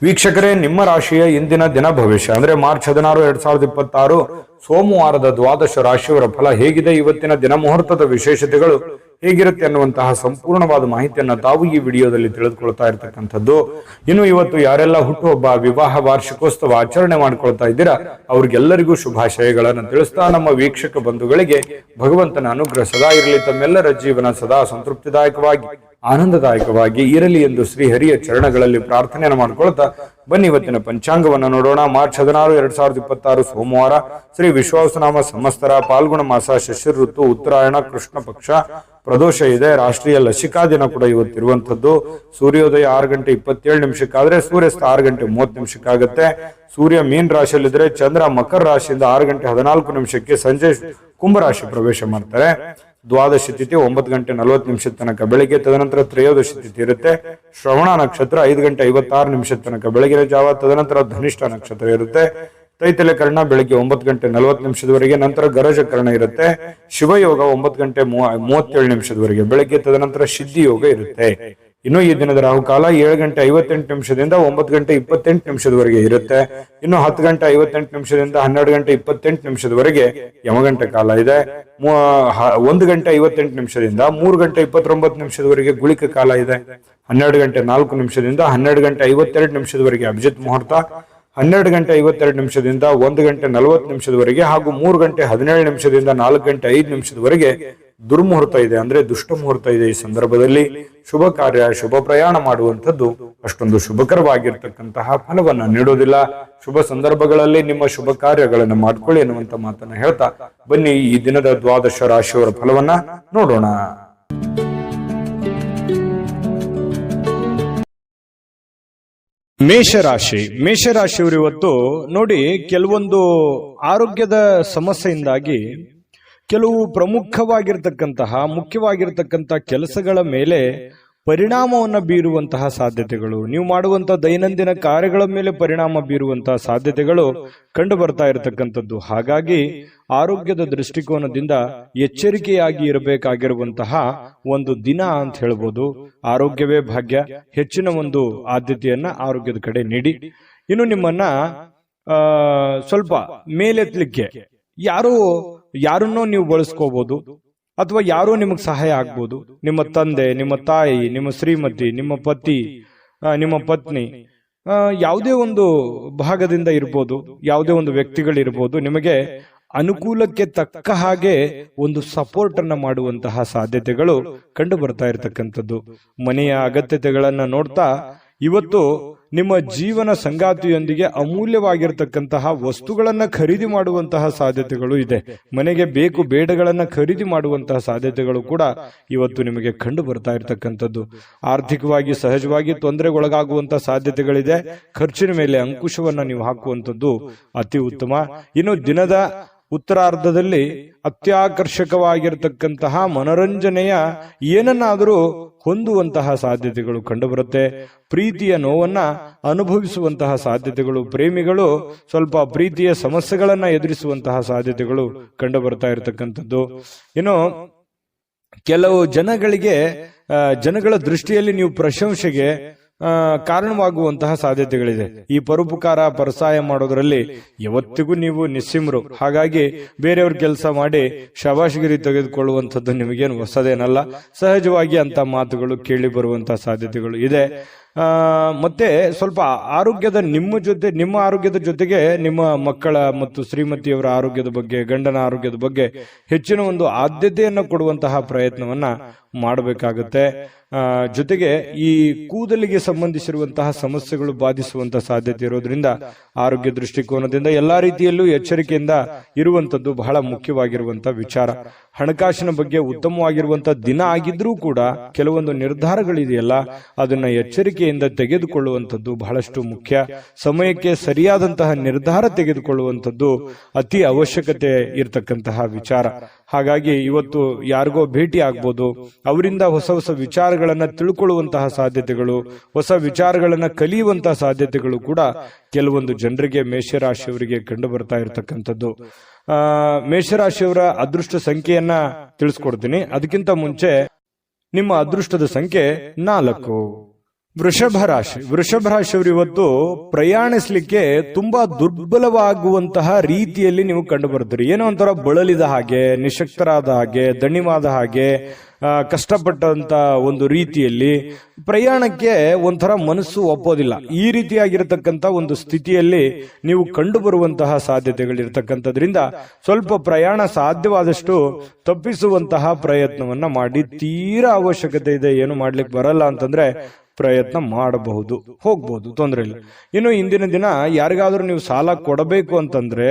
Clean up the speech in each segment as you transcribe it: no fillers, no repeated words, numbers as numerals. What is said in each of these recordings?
ವೀಕ್ಷಕರೇ, ನಿಮ್ಮ ರಾಶಿಯ ಇಂದಿನ ದಿನ ಭವಿಷ್ಯ ಅಂದ್ರೆ ಮಾರ್ಚ್ 16, 2026 ಸೋಮವಾರದ ದ್ವಾದಶ ರಾಶಿಯವರ ಫಲ ಹೇಗಿದೆ, ಇವತ್ತಿನ ದಿನ ಮುಹೂರ್ತದ ವಿಶೇಷತೆಗಳು ಹೇಗಿರುತ್ತೆ ಅನ್ನುವಂತಹ ಸಂಪೂರ್ಣವಾದ ಮಾಹಿತಿಯನ್ನ ತಾವು ಈ ವಿಡಿಯೋದಲ್ಲಿ ತಿಳಿದುಕೊಳ್ತಾ ಇರತಕ್ಕಂಥದ್ದು. ಇನ್ನು ಇವತ್ತು ಯಾರೆಲ್ಲ ಹುಟ್ಟುಹಬ್ಬ, ವಿವಾಹ ವಾರ್ಷಿಕೋತ್ಸವ ಆಚರಣೆ ಮಾಡ್ಕೊಳ್ತಾ ಇದ್ದೀರಾ ಅವ್ರಿಗೆಲ್ಲರಿಗೂ ಶುಭಾಶಯಗಳನ್ನು ತಿಳಿಸ್ತಾ ನಮ್ಮ ವೀಕ್ಷಕ ಬಂಧುಗಳಿಗೆ ಭಗವಂತನ ಅನುಗ್ರಹ ಸದಾ ಇರಲಿ, ತಮ್ಮೆಲ್ಲರ ಜೀವನ ಸದಾ ಸಂತೃಪ್ತಿದಾಯಕವಾಗಿ ಆನಂದದಾಯಕವಾಗಿ ಇರಲಿ ಎಂದು ಶ್ರೀಹರಿಯ ಚರಣಗಳಲ್ಲಿ ಪ್ರಾರ್ಥನೆಯನ್ನು ಮಾಡಿಕೊಳ್ತಾ ಬನ್ನಿ ಇವತ್ತಿನ ಪಂಚಾಂಗವನ್ನು ನೋಡೋಣ. ಮಾರ್ಚ್ 16, 2026 ಸೋಮವಾರ, ಶ್ರೀ ವಿಶ್ವಾವಸುನಾಮ ಸಂವತ್ಸರ, ಪಾಲ್ಗುಣ ಮಾಸ, ಶಿಶಿರ ಋತು, ಉತ್ತರಾಯಣ, ಕೃಷ್ಣ ಪಕ್ಷ, ಪ್ರದೋಷ ಇದೆ. ರಾಷ್ಟ್ರೀಯ ಲಸಿಕಾ ದಿನ ಕೂಡ ಇವತ್ತಿರುವಂತದ್ದು. ಸೂರ್ಯೋದಯ 6:27 ಆದ್ರೆ ಸೂರ್ಯಾಸ್ತ 6:30 ಸೂರ್ಯ ಮೀನ್ ರಾಶಿಯಲ್ಲಿದ್ರೆ ಚಂದ್ರ ಮಕರ ರಾಶಿಯಿಂದ 6:14 ಸಂಜೆ ಕುಂಭರಾಶಿ ಪ್ರವೇಶ ಮಾಡ್ತಾರೆ. ದ್ವಾದಶಿ ತಿಥಿ 9:40 ತನಕ ಬೆಳಿಗ್ಗೆ, ತದನಂತರ ತ್ರಯೋದಶಿ ತಿಥಿ ಇರುತ್ತೆ. ಶ್ರವಣ ನಕ್ಷತ್ರ 5:56 ತನಕ ಬೆಳಗಿನ ಜಾವ, ತದನಂತರ ಧನಿಷ್ಠ ನಕ್ಷತ್ರ ಇರುತ್ತೆ. ತೈತಲೆ ಕರ್ಣ ಬೆಳಿಗ್ಗೆ 9:40 ನಂತರ ಗರಜ ಕರ್ಣ ಇರುತ್ತೆ. ಶಿವಯೋಗ 9:37 ಬೆಳಗ್ಗೆ, ತದನಂತರ ಸಿದ್ಧಿ ಯೋಗ ಇರುತ್ತೆ. ಇನ್ನು ಈ ದಿನದ ರಾಹುಕಾಲ 7:58 9:28 ಇರುತ್ತೆ. ಇನ್ನು 10:58 12:28 ಯಮಗಂಟೆ ಕಾಲ ಇದೆ. 1:58 3:29 ಗುಳಿಕ ಕಾಲ ಇದೆ. 12:04 12:52 ಅಭಿಜಿತ್ ಮುಹೂರ್ತ, 12:52 1:40 ಹಾಗೂ 3:17 4:05 ದುರ್ಮುಹೂರ್ತ ಇದೆ, ಅಂದ್ರೆ ದುಷ್ಟ ಮುಹೂರ್ತ ಇದೆ. ಈ ಸಂದರ್ಭದಲ್ಲಿ ಶುಭ ಕಾರ್ಯ, ಶುಭ ಪ್ರಯಾಣ ಮಾಡುವಂಥದ್ದು ಅಷ್ಟೊಂದು ಶುಭಕರವಾಗಿರ್ತಕ್ಕಂತಹ ಫಲವನ್ನ ನೀಡೋದಿಲ್ಲ. ಶುಭ ಸಂದರ್ಭಗಳಲ್ಲಿ ನಿಮ್ಮ ಶುಭ ಕಾರ್ಯಗಳನ್ನು ಮಾಡ್ಕೊಳ್ಳಿ ಎನ್ನುವಂತ ಮಾತನ್ನ ಹೇಳ್ತಾ ಬನ್ನಿ ಈ ದಿನದ ದ್ವಾದಶ ರಾಶಿಯವರ ಫಲವನ್ನ ನೋಡೋಣ. ಮೇಷರಾಶಿಯವರು ಇವತ್ತು ನೋಡಿ, ಕೆಲವೊಂದು ಆರೋಗ್ಯದ ಸಮಸ್ಯೆಯಿಂದಾಗಿ ಕೆಲವು ಪ್ರಮುಖವಾಗಿರ್ತಕ್ಕಂತಹ ಮುಖ್ಯವಾಗಿರ್ತಕ್ಕಂತಹ ಕೆಲಸಗಳ ಮೇಲೆ ಪರಿಣಾಮವನ್ನು ಬೀರುವಂತಹ ಸಾಧ್ಯತೆಗಳು, ನೀವು ಮಾಡುವಂತಹ ದೈನಂದಿನ ಕಾರ್ಯಗಳ ಮೇಲೆ ಪರಿಣಾಮ ಬೀರುವಂತಹ ಸಾಧ್ಯತೆಗಳು ಕಂಡು ಬರ್ತಾ ಇರತಕ್ಕಂಥದ್ದು. ಹಾಗಾಗಿ ಆರೋಗ್ಯದ ದೃಷ್ಟಿಕೋನದಿಂದ ಎಚ್ಚರಿಕೆಯಾಗಿ ಇರಬೇಕಾಗಿರುವಂತಹ ಒಂದು ದಿನ ಅಂತ ಹೇಳ್ಬೋದು. ಆರೋಗ್ಯವೇ ಭಾಗ್ಯ, ಹೆಚ್ಚಿನ ಒಂದು ಆದ್ಯತೆಯನ್ನ ಆರೋಗ್ಯದ ಕಡೆ ನೀಡಿ. ಇನ್ನು ನಿಮ್ಮನ್ನ ಸ್ವಲ್ಪ ಮೇಲೆತ್ತಲಿಕ್ಕೆ ಯಾರನ್ನೋ ನೀವು ಬಳಸ್ಕೋಬಹುದು, ಅಥವಾ ಯಾರೋ ನಿಮಗೆ ಸಹಾಯ ಆಗ್ಬೋದು. ನಿಮ್ಮ ತಂದೆ, ನಿಮ್ಮ ತಾಯಿ, ನಿಮ್ಮ ಶ್ರೀಮತಿ, ನಿಮ್ಮ ಪತಿ, ನಿಮ್ಮ ಪತ್ನಿ, ಯಾವುದೇ ಒಂದು ಭಾಗದಿಂದ ಇರ್ಬೋದು, ಯಾವುದೇ ಒಂದು ವ್ಯಕ್ತಿಗಳಿರ್ಬೋದು, ನಿಮಗೆ ಅನುಕೂಲಕ್ಕೆ ತಕ್ಕ ಹಾಗೆ ಒಂದು ಸಪೋರ್ಟ್ ಅನ್ನ ಮಾಡುವಂತಹ ಸಾಧ್ಯತೆಗಳು ಕಂಡು ಬರ್ತಾ ಇರತಕ್ಕಂಥದ್ದು. ಮನೆಯ ಅಗತ್ಯತೆಗಳನ್ನ ನೋಡ್ತಾ ಇವತ್ತು ನಿಮ್ಮ ಜೀವನ ಸಂಗಾತಿಯೊಂದಿಗೆ ಅಮೂಲ್ಯವಾಗಿರ್ತಕ್ಕಂತಹ ವಸ್ತುಗಳನ್ನ ಖರೀದಿ ಮಾಡುವಂತಹ ಸಾಧ್ಯತೆಗಳು ಇದೆ. ಮನೆಗೆ ಬೇಕು ಬೇಡಗಳನ್ನ ಖರೀದಿ ಮಾಡುವಂತಹ ಸಾಧ್ಯತೆಗಳು ಕೂಡ ಇವತ್ತು ನಿಮಗೆ ಕಂಡು ಬರ್ತಾ ಇರತಕ್ಕಂಥದ್ದು. ಆರ್ಥಿಕವಾಗಿ ಸಹಜವಾಗಿ ತೊಂದರೆಗೊಳಗಾಗುವಂತಹ ಸಾಧ್ಯತೆಗಳಿದೆ. ಖರ್ಚಿನ ಮೇಲೆ ಅಂಕುಶವನ್ನ ನೀವು ಹಾಕುವಂಥದ್ದು ಅತಿ ಉತ್ತಮ. ಇನ್ನು ದಿನದ ಉತ್ತರಾರ್ಧದಲ್ಲಿ ಅತ್ಯಾಕರ್ಷಕವಾಗಿರ್ತಕ್ಕಂತಹ ಮನೋರಂಜನೆಯ ಏನನ್ನಾದರೂ ಹೊಂದುವಂತಹ ಸಾಧ್ಯತೆಗಳು ಕಂಡುಬರುತ್ತೆ. ಪ್ರೀತಿಯ ನೋವನ್ನ ಅನುಭವಿಸುವಂತಹ ಸಾಧ್ಯತೆಗಳು, ಪ್ರೇಮಿಗಳು ಸ್ವಲ್ಪ ಪ್ರೀತಿಯ ಸಮಸ್ಯೆಗಳನ್ನ ಎದುರಿಸುವಂತಹ ಸಾಧ್ಯತೆಗಳು ಕಂಡು ಬರ್ತಾ ಇರತಕ್ಕಂಥದ್ದು. ಇನ್ನು ಕೆಲವು ಜನಗಳ ದೃಷ್ಟಿಯಲ್ಲಿ ನೀವು ಪ್ರಶಂಸೆಗೆ ಕಾರಣವಾಗುವಂತಹ ಸಾಧ್ಯತೆಗಳಿದೆ. ಈ ಪರೋಪಕಾರ ಪರಸಾಯ ಮಾಡೋದ್ರಲ್ಲಿ ಯಾವತ್ತಿಗೂ ನೀವು ನಿಸ್ಸಿಮ್ರು. ಹಾಗಾಗಿ ಬೇರೆಯವ್ರ ಕೆಲಸ ಮಾಡಿ ಶಬಾಷ್ಗಿರಿ ತೆಗೆದುಕೊಳ್ಳುವಂಥದ್ದು ನಿಮಗೇನು ಹೊಸದೇನಲ್ಲ. ಸಹಜವಾಗಿ ಅಂತ ಮಾತುಗಳು ಕೇಳಿ ಬರುವಂತಹ ಸಾಧ್ಯತೆಗಳು ಇದೆ. ಮತ್ತೆ ಸ್ವಲ್ಪ ಆರೋಗ್ಯದ ನಿಮ್ಮ ಆರೋಗ್ಯದ ಜೊತೆಗೆ ನಿಮ್ಮ ಮಕ್ಕಳ ಮತ್ತು ಶ್ರೀಮತಿಯವರ ಆರೋಗ್ಯದ ಬಗ್ಗೆ, ಗಂಡನ ಆರೋಗ್ಯದ ಬಗ್ಗೆ ಹೆಚ್ಚಿನ ಒಂದು ಆದ್ಯತೆಯನ್ನು ಕೊಡುವಂತಹ ಪ್ರಯತ್ನವನ್ನ ಮಾಡಬೇಕಾಗುತ್ತೆ. ಜೊತೆಗೆ ಈ ಕೂದಲಿಗೆ ಸಂಬಂಧಿಸಿರುವಂತಹ ಸಮಸ್ಯೆಗಳು ಬಾಧಿಸುವಂತಹ ಸಾಧ್ಯತೆ ಇರೋದ್ರಿಂದ ಆರೋಗ್ಯ ದೃಷ್ಟಿಕೋನದಿಂದ ಎಲ್ಲಾ ರೀತಿಯಲ್ಲೂ ಎಚ್ಚರಿಕೆಯಿಂದ ಇರುವಂತದ್ದು ಬಹಳ ಮುಖ್ಯವಾಗಿರುವಂತಹ ವಿಚಾರ. ಹಣಕಾಸಿನ ಬಗ್ಗೆ ಉತ್ತಮವಾಗಿರುವಂತಹ ದಿನ ಆಗಿದ್ರೂ ಕೂಡ ಕೆಲವೊಂದು ನಿರ್ಧಾರಗಳಿದೆಯಲ್ಲ, ಅದನ್ನ ಎಚ್ಚರಿಕೆಯಿಂದ ತೆಗೆದುಕೊಳ್ಳುವಂಥದ್ದು ಬಹಳಷ್ಟು ಮುಖ್ಯ. ಸಮಯಕ್ಕೆ ಸರಿಯಾದಂತಹ ನಿರ್ಧಾರ ತೆಗೆದುಕೊಳ್ಳುವಂಥದ್ದು ಅತಿ ಅವಶ್ಯಕತೆ ಇರತಕ್ಕಂತಹ ವಿಚಾರ. ಹಾಗಾಗಿ ಇವತ್ತು ಯಾರಿಗೋ ಭೇಟಿ ಆಗ್ಬೋದು, ಅವರಿಂದ ಹೊಸ ಹೊಸ ವಿಚಾರಗಳನ್ನ ತಿಳ್ಕೊಳ್ಳುವಂತಹ ಸಾಧ್ಯತೆಗಳು, ಹೊಸ ವಿಚಾರಗಳನ್ನ ಕಲಿಯುವಂತಹ ಸಾಧ್ಯತೆಗಳು ಕೂಡ ಕೆಲವೊಂದು ಜನರಿಗೆ, ಮೇಷರಾಶಿಯವರಿಗೆ ಕಂಡು ಬರ್ತಾ ಇರತಕ್ಕಂಥದ್ದು. ಮೇಷರಾಶಿಯವರ ಅದೃಷ್ಟ ಸಂಖ್ಯೆಯನ್ನ ತಿಳಿಸ್ಕೊಡ್ತೀನಿ. ಅದಕ್ಕಿಂತ ಮುಂಚೆ ನಿಮ್ಮ ಅದೃಷ್ಟದ ಸಂಖ್ಯೆ 4. ವೃಷಭ ರಾಶಿಯವರು ಇವತ್ತು ಪ್ರಯಾಣಿಸ್ಲಿಕ್ಕೆ ತುಂಬಾ ದುರ್ಬಲವಾಗುವಂತಹ ರೀತಿಯಲ್ಲಿ ನೀವು ಕಂಡು ಬರ್ತೀರಿ. ಏನೋ ಒಂಥರ ಬಳಲಿದ ಹಾಗೆ, ನಿಶಕ್ತರಾದ ಹಾಗೆ, ದಣಿವಾದ ಹಾಗೆ, ಕಷ್ಟಪಟ್ಟಂತ ಒಂದು ರೀತಿಯಲ್ಲಿ ಪ್ರಯಾಣಕ್ಕೆ ಒಂಥರ ಮನಸ್ಸು ಒಪ್ಪೋದಿಲ್ಲ. ಈ ರೀತಿಯಾಗಿರತಕ್ಕಂತ ಒಂದು ಸ್ಥಿತಿಯಲ್ಲಿ ನೀವು ಕಂಡು ಬರುವಂತಹ ಸಾಧ್ಯತೆಗಳಿರ್ತಕ್ಕಂಥದ್ರಿಂದ ಸ್ವಲ್ಪ ಪ್ರಯಾಣ ಸಾಧ್ಯವಾದಷ್ಟು ತಪ್ಪಿಸುವಂತಹ ಪ್ರಯತ್ನವನ್ನ ಮಾಡಿ. ತೀರಾ ಅವಶ್ಯಕತೆ ಇದೆ, ಏನು ಮಾಡ್ಲಿಕ್ಕೆ ಬರಲ್ಲ ಅಂತಂದ್ರೆ ಪ್ರಯತ್ನ ಮಾಡಬಹುದು, ಹೋಗ್ಬಹುದು, ತೊಂದರೆ ಇಲ್ಲ. ಇನ್ನು ಇಂದಿನ ದಿನ ಯಾರಿಗಾದ್ರೂ ನೀವು ಸಾಲ ಕೊಡಬೇಕು ಅಂತಂದ್ರೆ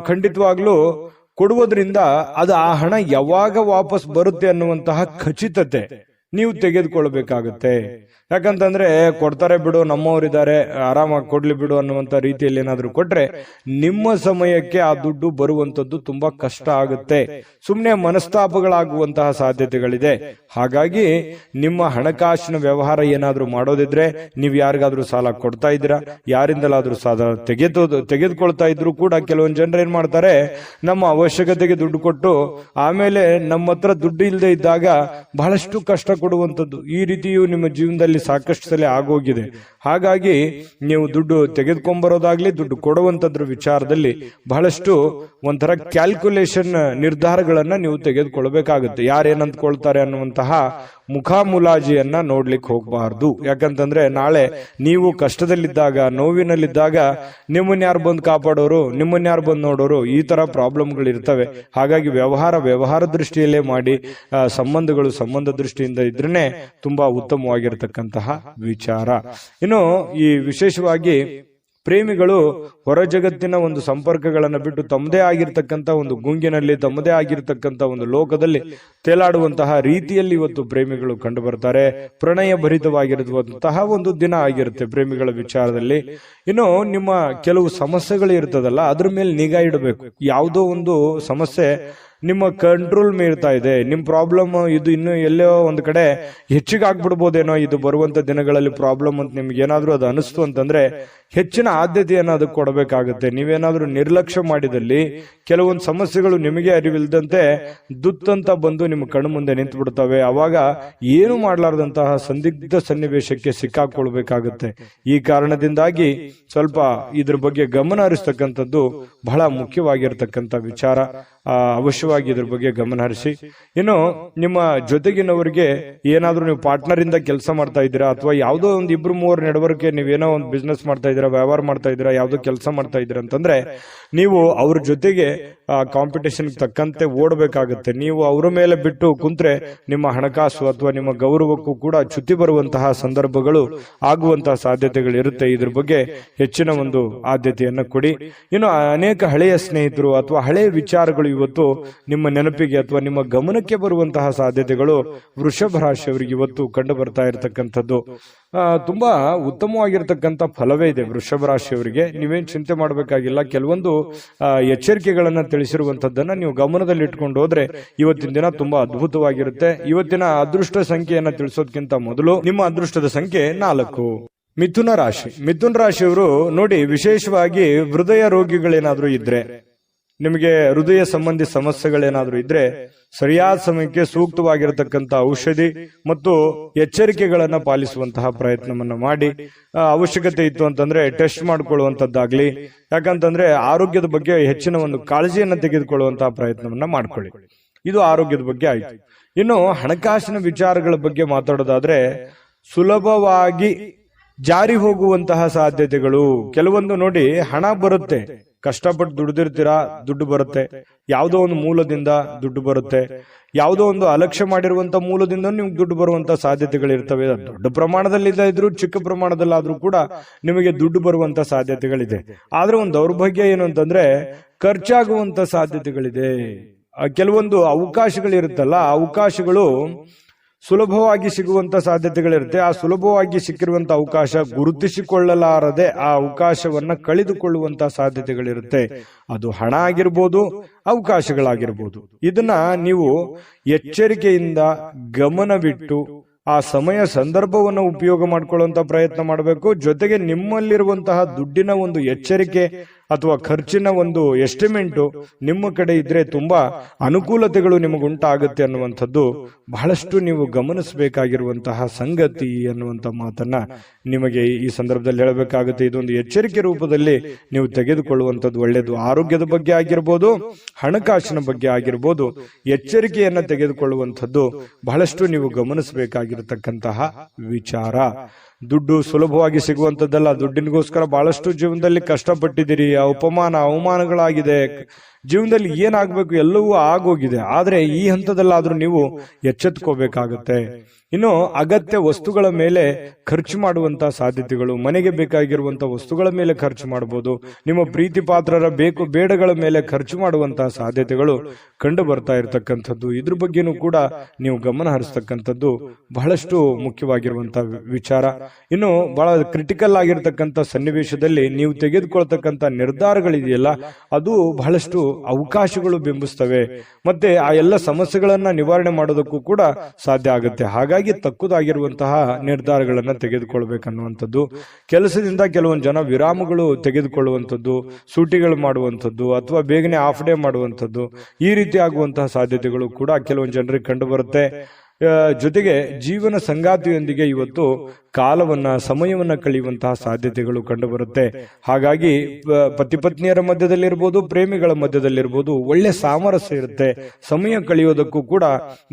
ಖಂಡಿತವಾಗ್ಲೂ ಕೊಡುವುದರಿಂದ ಅದು ಆ ಹಣ ಯಾವಾಗ ವಾಪಸ್ ಬರುತ್ತೆ ಅನ್ನುವಂತಹ ಖಚಿತತೆ ನೀವು ತೆಗೆದುಕೊಳ್ಬೇಕಾಗುತ್ತೆ. ಯಾಕಂತಂದ್ರೆ ಕೊಡ್ತಾರೆ ಬಿಡು, ನಮ್ಮವರಿದ್ದಾರೆ, ಆರಾಮಾಗಿ ಕೊಡ್ಲಿ ಬಿಡು ಅನ್ನುವಂತ ರೀತಿಯಲ್ಲಿ ಏನಾದ್ರೂ ಕೊಟ್ರೆ ನಿಮ್ಮ ಸಮಯಕ್ಕೆ ಆ ದುಡ್ಡು ಬರುವಂತದ್ದು ತುಂಬಾ ಕಷ್ಟ ಆಗುತ್ತೆ. ಸುಮ್ಮನೆ ಮನಸ್ತಾಪಗಳಾಗುವಂತಹ ಸಾಧ್ಯತೆಗಳಿದೆ. ಹಾಗಾಗಿ ನಿಮ್ಮ ಹಣಕಾಸಿನ ವ್ಯವಹಾರ ಏನಾದ್ರೂ ಮಾಡೋದಿದ್ರೆ, ನೀವು ಯಾರಿಗಾದ್ರೂ ಸಾಲ ಕೊಡ್ತಾ ಇದ್ದೀರಾ, ಯಾರಿಂದಲಾದ್ರೂ ಸಾಲ ತೆಗೆದುಕೊಳ್ತಾ ಇದ್ರು ಕೂಡ ಕೆಲವೊಂದು ಜನರು ಏನ್ ಮಾಡ್ತಾರೆ, ನಮ್ಮ ಅವಶ್ಯಕತೆಗೆ ದುಡ್ಡು ಕೊಟ್ಟು ಆಮೇಲೆ ನಮ್ಮ ಹತ್ರ ದುಡ್ಡು ಇಲ್ಲದೆ ಇದ್ದಾಗ ಬಹಳಷ್ಟು ಕಷ್ಟ ಕೊಡುವಂಥದ್ದು. ಈ ರೀತಿಯು ನಿಮ್ಮ ಜೀವನದಲ್ಲಿ ಸಾಕಷ್ಟು ಸಲ ಆಗೋಗಿದೆ. ಹಾಗಾಗಿ ನೀವು ದುಡ್ಡು ತೆಗೆದುಕೊಂಡ್ಬರೋದಾಗ್ಲಿ, ದುಡ್ಡು ಕೊಡುವಂತದ್ರ ವಿಚಾರದಲ್ಲಿ ಬಹಳಷ್ಟು ಒಂಥರ ಕ್ಯಾಲ್ಕುಲೇಷನ್ ನಿರ್ಧಾರಗಳನ್ನ ನೀವು ತೆಗೆದುಕೊಳ್ಬೇಕಾಗುತ್ತೆ. ಯಾರೇನಂದ್ಕೊಳ್ತಾರೆ ಅನ್ನುವಂತಹ ಮುಖಾಮುಲಾಜಿಯನ್ನ ನೋಡ್ಲಿಕ್ಕೆ ಹೋಗಬಾರ್ದು. ಯಾಕಂತಂದ್ರೆ ನಾಳೆ ನೀವು ಕಷ್ಟದಲ್ಲಿದ್ದಾಗ, ನೋವಿನಲ್ಲಿದ್ದಾಗ ನಿಮ್ಮನ್ನ ಯಾರು ಬಂದು ಕಾಪಾಡೋರು, ನಿಮ್ಮನ್ನ ಯಾರು ಬಂದು ನೋಡೋರು, ಈ ತರ ಪ್ರಾಬ್ಲಮ್ಗಳು ಇರ್ತವೆ. ಹಾಗಾಗಿ ವ್ಯವಹಾರ ದೃಷ್ಟಿಯಲ್ಲೇ ಮಾಡಿ. ಸಂಬಂಧ ದೃಷ್ಟಿಯಿಂದ ಇದ್ರೇನೆ ತುಂಬಾ ಉತ್ತಮವಾಗಿರತಕ್ಕಂತಹ ವಿಚಾರ. ಇನ್ನು ಈ ವಿಶೇಷವಾಗಿ ಪ್ರೇಮಿಗಳು ಹೊರ ಜಗತ್ತಿನ ಒಂದು ಸಂಪರ್ಕಗಳನ್ನು ಬಿಟ್ಟು ತಮ್ಮದೇ ಆಗಿರ್ತಕ್ಕಂಥ ಒಂದು ಗುಂಗಿನಲ್ಲಿ, ತಮ್ಮದೇ ಆಗಿರ್ತಕ್ಕಂಥ ಒಂದು ಲೋಕದಲ್ಲಿ ತೇಲಾಡುವಂತಹ ರೀತಿಯಲ್ಲಿ ಇವತ್ತು ಪ್ರೇಮಿಗಳು ಕಂಡು ಬರ್ತಾರೆ. ಪ್ರಣಯ ಭರಿತವಾಗಿರುವಂತಹ ಒಂದು ದಿನ ಆಗಿರುತ್ತೆ ಪ್ರೇಮಿಗಳ ವಿಚಾರದಲ್ಲಿ. ಇನ್ನು ನಿಮ್ಮ ಕೆಲವು ಸಮಸ್ಯೆಗಳು ಇರ್ತದಲ್ಲ, ಅದ್ರ ಮೇಲೆ ನಿಗಾ ಇಡಬೇಕು. ಯಾವುದೋ ಒಂದು ಸಮಸ್ಯೆ ನಿಮ್ಮ ಕಂಟ್ರೋಲ್ ಮೀರ್ತಾ ಇದೆ, ನಿಮ್ ಪ್ರಾಬ್ಲಮ್ ಇದು ಇನ್ನು ಎಲ್ಲೋ ಒಂದು ಕಡೆ ಹೆಚ್ಚಿಗೆ ಆಗ್ಬಿಡ್ಬೋದೇನೋ ಇದು ಬರುವಂತ ದಿನಗಳಲ್ಲಿ ಪ್ರಾಬ್ಲಮ್ ಅಂತ ನಿಮ್ಗೆ ಏನಾದ್ರೂ ಅದು ಅನಿಸ್ತು ಅಂತಂದ್ರೆ ಹೆಚ್ಚಿನ ಆದ್ಯತೆಯನ್ನು ಅದಕ್ಕೆ ಕೊಡಬೇಕಾಗುತ್ತೆ. ನೀವೇನಾದ್ರೂ ನಿರ್ಲಕ್ಷ್ಯ ಮಾಡಿದಲ್ಲಿ ಕೆಲವೊಂದು ಸಮಸ್ಯೆಗಳು ನಿಮಗೆ ಅರಿವಿಲ್ಲದಂತೆ ದುತ್ತಂತ ಬಂದು ನಿಮ್ಮ ಕಣ್ಣು ಮುಂದೆ ನಿಂತು ಬಿಡ್ತವೆ. ಅವಾಗ ಏನು ಮಾಡಲಾರದಂತಹ ಸಂದಿಗ್ಧ ಸನ್ನಿವೇಶಕ್ಕೆ ಸಿಕ್ಕಾಕೊಳ್ಬೇಕಾಗುತ್ತೆ. ಈ ಕಾರಣದಿಂದಾಗಿ ಸ್ವಲ್ಪ ಇದ್ರ ಬಗ್ಗೆ ಗಮನ ಹರಿಸ್ತಕ್ಕಂಥದ್ದು ಬಹಳ ಮುಖ್ಯವಾಗಿರ್ತಕ್ಕಂಥ ವಿಚಾರ. ಅವಶ್ಯವಾಗಿ ಇದ್ರ ಬಗ್ಗೆ ಗಮನ ಹರಿಸಿ. ಇನ್ನು ನಿಮ್ಮ ಜೊತೆಗಿನವರಿಗೆ ಏನಾದ್ರೂ ನೀವು ಪಾರ್ಟ್ನರ್ ಇಂದ ಕೆಲಸ ಮಾಡ್ತಾ ಇದ್ದೀರಾ, ಅಥವಾ ಯಾವುದೋ ಒಂದು ಇಬ್ರು ಮೂವರು ನಡವಳಿಕೆ ನೀವೇನೋ ಒಂದು ಬಿಸ್ನೆಸ್ ಮಾಡ್ತಾ ಇದ್ದೀರಾ, ವ್ಯವಹಾರ ಮಾಡ್ತಾ ಇದ್ದೀರಾ, ಯಾವುದೋ ಕೆಲಸ ಮಾಡ್ತಾ ಇದ್ದೀರಾ ಅಂತಂದ್ರೆ ನೀವು ಅವ್ರ ಜೊತೆಗೆ ಕಾಂಪಿಟೇಷನ್ ತಕ್ಕಂತೆ ಓಡಬೇಕಾಗುತ್ತೆ. ನೀವು ಅವರ ಮೇಲೆ ಬಿಟ್ಟು ಕುಂತ್ರೆ ನಿಮ್ಮ ಹಣಕಾಸು ಅಥವಾ ನಿಮ್ಮ ಗೌರವಕ್ಕೂ ಕೂಡ ಚ್ಯುತಿ ಬರುವಂತಹ ಸಂದರ್ಭಗಳು ಆಗುವಂತಹ ಸಾಧ್ಯತೆಗಳು ಇರುತ್ತೆ. ಇದ್ರ ಬಗ್ಗೆ ಹೆಚ್ಚಿನ ಒಂದು ಆದ್ಯತೆಯನ್ನು ಕೊಡಿ. ಇನ್ನು ಅನೇಕ ಹಳೆಯ ಸ್ನೇಹಿತರು ಅಥವಾ ಹಳೆಯ ವಿಚಾರಗಳು ಇವತ್ತು ನಿಮ್ಮ ನೆನಪಿಗೆ ಅಥವಾ ನಿಮ್ಮ ಗಮನಕ್ಕೆ ಬರುವಂತಹ ಸಾಧ್ಯತೆಗಳು ವೃಷಭ ರಾಶಿಯವರಿಗೆ ಇವತ್ತು ಕಂಡು ಬರ್ತಾ ಇರತಕ್ಕಂಥದ್ದು. ತುಂಬಾ ಉತ್ತಮವಾಗಿರ್ತಕ್ಕಂಥ ಫಲವೇ ಇದೆ ವೃಷಭ ರಾಶಿಯವರಿಗೆ. ನೀವೇನ್ ಚಿಂತೆ ಮಾಡಬೇಕಾಗಿಲ್ಲ. ಕೆಲವೊಂದು ಎಚ್ಚರಿಕೆಗಳನ್ನ ತಿಳಿಸಿರುವಂತದ್ದನ್ನ ನೀವು ಗಮನದಲ್ಲಿ ಇಟ್ಕೊಂಡು ಹೋದ್ರೆ ಇವತ್ತಿನ ದಿನ ತುಂಬಾ ಅದ್ಭುತವಾಗಿರುತ್ತೆ. ಇವತ್ತಿನ ಅದೃಷ್ಟ ಸಂಖ್ಯೆಯನ್ನ ತಿಳಿಸೋದಕ್ಕಿಂತ ಮೊದಲು ನಿಮ್ಮ ಅದೃಷ್ಟದ ಸಂಖ್ಯೆ 4. ಮಿಥುನ ರಾಶಿಯವರು ನೋಡಿ, ವಿಶೇಷವಾಗಿ ಹೃದಯ ರೋಗಿಗಳೇನಾದ್ರೂ ಇದ್ರೆ, ನಿಮಗೆ ಹೃದಯ ಸಂಬಂಧಿ ಸಮಸ್ಯೆಗಳೇನಾದ್ರೂ ಇದ್ರೆ ಸರಿಯಾದ ಸಮಯಕ್ಕೆ ಸೂಕ್ತವಾಗಿರತಕ್ಕಂಥ ಔಷಧಿ ಮತ್ತು ಎಚ್ಚರಿಕೆಗಳನ್ನ ಪಾಲಿಸುವಂತಹ ಪ್ರಯತ್ನವನ್ನ ಮಾಡಿ. ಅವಶ್ಯಕತೆ ಇತ್ತು ಅಂತಂದ್ರೆ ಟೆಸ್ಟ್ ಮಾಡ್ಕೊಳ್ಳುವಂತದ್ದಾಗ್ಲಿ, ಯಾಕಂತಂದ್ರೆ ಆರೋಗ್ಯದ ಬಗ್ಗೆ ಹೆಚ್ಚಿನ ಒಂದು ಕಾಳಜಿಯನ್ನ ತೆಗೆದುಕೊಳ್ಳುವಂತಹ ಪ್ರಯತ್ನವನ್ನ ಮಾಡ್ಕೊಳ್ಳಿ. ಇದು ಆರೋಗ್ಯದ ಬಗ್ಗೆ ಆಯ್ತು. ಇನ್ನು ಹಣಕಾಸಿನ ವಿಚಾರಗಳ ಬಗ್ಗೆ ಮಾತಾಡೋದಾದ್ರೆ ಸುಲಭವಾಗಿ ಜಾರಿ ಹೋಗುವಂತಹ ಸಾಧ್ಯತೆಗಳು ಕೆಲವೊಂದು. ನೋಡಿ, ಹಣ ಬರುತ್ತೆ, ಕಷ್ಟಪಟ್ಟು ದುಡಿದಿರ್ತೀರಾ, ದುಡ್ಡು ಬರುತ್ತೆ. ಯಾವುದೋ ಒಂದು ಮೂಲದಿಂದ ದುಡ್ಡು ಬರುತ್ತೆ. ಯಾವುದೋ ಒಂದು ಅಲಕ್ಷ್ಯ ಮಾಡಿರುವಂತ ಮೂಲದಿಂದ ನಿಮ್ಗೆ ದುಡ್ಡು ಬರುವಂತ ಸಾಧ್ಯತೆಗಳಿರ್ತವೆ. ದೊಡ್ಡ ಪ್ರಮಾಣದಲ್ಲಿ ಇದ್ರೂ ಚಿಕ್ಕ ಪ್ರಮಾಣದಲ್ಲಾದ್ರೂ ಕೂಡ ನಿಮಗೆ ದುಡ್ಡು ಬರುವಂತ ಸಾಧ್ಯತೆಗಳಿದೆ. ಆದ್ರೆ ಒಂದು ದೌರ್ಭಾಗ್ಯ ಏನು ಅಂತಂದ್ರೆ ಖರ್ಚಾಗುವಂತ ಸಾಧ್ಯತೆಗಳಿದೆ. ಕೆಲವೊಂದು ಅವಕಾಶಗಳಿರುತ್ತಲ್ಲ, ಆ ಅವಕಾಶಗಳು ಸುಲಭವಾಗಿ ಸಿಗುವಂತ ಸಾಧ್ಯತೆಗಳಿರುತ್ತೆ. ಆ ಸುಲಭವಾಗಿ ಸಿಕ್ಕಿರುವಂತ ಅವಕಾಶ ಗುರುತಿಸಿಕೊಳ್ಳಲಾರದೆ ಆ ಅವಕಾಶವನ್ನ ಕಳೆದುಕೊಳ್ಳುವಂತ ಸಾಧ್ಯತೆಗಳಿರುತ್ತೆ. ಅದು ಹಣ ಆಗಿರ್ಬೋದು, ಅವಕಾಶಗಳಾಗಿರ್ಬೋದು. ಇದನ್ನ ನೀವು ಎಚ್ಚರಿಕೆಯಿಂದ ಗಮನವಿಟ್ಟು ಆ ಸಮಯ ಸಂದರ್ಭವನ್ನು ಉಪಯೋಗ ಮಾಡ್ಕೊಳ್ಳುವಂತ ಪ್ರಯತ್ನ ಮಾಡಬೇಕು. ಜೊತೆಗೆ ನಿಮ್ಮಲ್ಲಿರುವಂತಹ ದುಡ್ಡಿನ ಒಂದು ಎಚ್ಚರಿಕೆ ಅಥವಾ ಖರ್ಚಿನ ಒಂದು ಎಸ್ಟಿಮೇಟ್ ನಿಮ್ಮ ಕಡೆ ಇದ್ರೆ ತುಂಬಾ ಅನುಕೂಲತೆಗಳು ನಿಮಗುಂಟಾಗುತ್ತೆ ಅನ್ನುವಂಥದ್ದು ಬಹಳಷ್ಟು ನೀವು ಗಮನಿಸಬೇಕಾಗಿರುವಂತಹ ಸಂಗತಿ ಅನ್ನುವಂಥ ಮಾತನ್ನ ನಿಮಗೆ ಈ ಸಂದರ್ಭದಲ್ಲಿ ಹೇಳಬೇಕಾಗುತ್ತೆ. ಇದೊಂದು ಎಚ್ಚರಿಕೆ ರೂಪದಲ್ಲಿ ನೀವು ತೆಗೆದುಕೊಳ್ಳುವಂಥದ್ದು ಒಳ್ಳೆಯದು. ಆರೋಗ್ಯದ ಬಗ್ಗೆ ಆಗಿರ್ಬೋದು, ಹಣಕಾಸಿನ ಬಗ್ಗೆ ಆಗಿರ್ಬೋದು, ಎಚ್ಚರಿಕೆಯನ್ನ ತೆಗೆದುಕೊಳ್ಳುವಂಥದ್ದು ಬಹಳಷ್ಟು ನೀವು ಗಮನಿಸಬೇಕಾಗಿರತಕ್ಕಂತಹ ವಿಚಾರ. ದುಡ್ಡು ಸುಲಭವಾಗಿ ಸಿಗುವಂತದ್ದಲ್ಲ. ದುಡ್ಡಿನಿಗೋಸ್ಕರ ಬಹಳಷ್ಟು ಜೀವನದಲ್ಲಿ ಕಷ್ಟಪಟ್ಟಿದ್ದೀರಿ, ಅವಮಾನಗಳಾಗಿದೆ, ಜೀವನದಲ್ಲಿ ಏನಾಗಬೇಕು ಎಲ್ಲವೂ ಆಗೋಗಿದೆ. ಆದ್ರೆ ಈ ಹಂತದಲ್ಲಾದ್ರೂ ನೀವು ಎಚ್ಚೆತ್ಕೋಬೇಕಾಗತ್ತೆ. ಇನ್ನು ಅಗತ್ಯ ವಸ್ತುಗಳ ಮೇಲೆ ಖರ್ಚು ಮಾಡುವಂತಹ ಸಾಧ್ಯತೆಗಳು, ಮನೆಗೆ ಬೇಕಾಗಿರುವಂತಹ ವಸ್ತುಗಳ ಮೇಲೆ ಖರ್ಚು ಮಾಡಬಹುದು. ನಿಮ್ಮ ಪ್ರೀತಿ ಪಾತ್ರರ ಬೇಕು ಬೇಡಗಳ ಮೇಲೆ ಖರ್ಚು ಮಾಡುವಂತಹ ಸಾಧ್ಯತೆಗಳು ಕಂಡು ಬರ್ತಾ ಇರತಕ್ಕಂಥದ್ದು. ಇದ್ರ ಬಗ್ಗೆನೂ ಕೂಡ ನೀವು ಗಮನ ಹರಿಸ್ತಕ್ಕಂಥದ್ದು ಬಹಳಷ್ಟು ಮುಖ್ಯವಾಗಿರುವಂತಹ ವಿಚಾರ. ಇನ್ನು ಬಹಳ ಕ್ರಿಟಿಕಲ್ ಆಗಿರ್ತಕ್ಕಂಥ ಸನ್ನಿವೇಶದಲ್ಲಿ ನೀವು ತೆಗೆದುಕೊಳ್ತಕ್ಕಂಥ ನಿರ್ಧಾರಗಳಿದೆಯಲ್ಲ, ಅದು ಬಹಳಷ್ಟು ಅವಕಾಶಗಳು ಬಿಂಬಿಸ್ತವೆ. ಮತ್ತೆ ಆ ಎಲ್ಲ ಸಮಸ್ಯೆಗಳನ್ನ ನಿವಾರಣೆ ಮಾಡೋದಕ್ಕೂ ಕೂಡ ಸಾಧ್ಯ ಆಗುತ್ತೆ. ಹಾಗಾಗಿ ತಕ್ಕುದಾಗಿರುವಂತಹ ನಿರ್ಧಾರಗಳನ್ನ ತೆಗೆದುಕೊಳ್ಬೇಕನ್ನುವಂಥದ್ದು. ಕೆಲಸದಿಂದ ಕೆಲವೊಂದು ಜನ ವಿರಾಮಗಳು ತೆಗೆದುಕೊಳ್ಳುವಂಥದ್ದು, ಸೂಟಿಗಳು ಮಾಡುವಂಥದ್ದು, ಅಥವಾ ಬೇಗನೆ ಆಫ್ ಡೇ ಮಾಡುವಂಥದ್ದು, ಈ ರೀತಿ ಆಗುವಂತಹ ಸಾಧ್ಯತೆಗಳು ಕೂಡ ಕೆಲವೊಂದು ಜನರಿಗೆ ಕಂಡು ಬರುತ್ತೆ. ಜೊತೆಗೆ ಜೀವನ ಸಂಗಾತಿಯೊಂದಿಗೆ ಇವತ್ತು ಸಮಯವನ್ನ ಕಳೆಯುವಂತಹ ಸಾಧ್ಯತೆಗಳು ಕಂಡು ಬರುತ್ತೆ. ಹಾಗಾಗಿ ಪತಿ ಪತ್ನಿಯರ ಮಧ್ಯದಲ್ಲಿರ್ಬೋದು, ಪ್ರೇಮಿಗಳ ಮಧ್ಯದಲ್ಲಿರ್ಬೋದು, ಒಳ್ಳೆ ಸಾಮರಸ್ಯ ಇರುತ್ತೆ. ಸಮಯ ಕಳೆಯೋದಕ್ಕೂ ಕೂಡ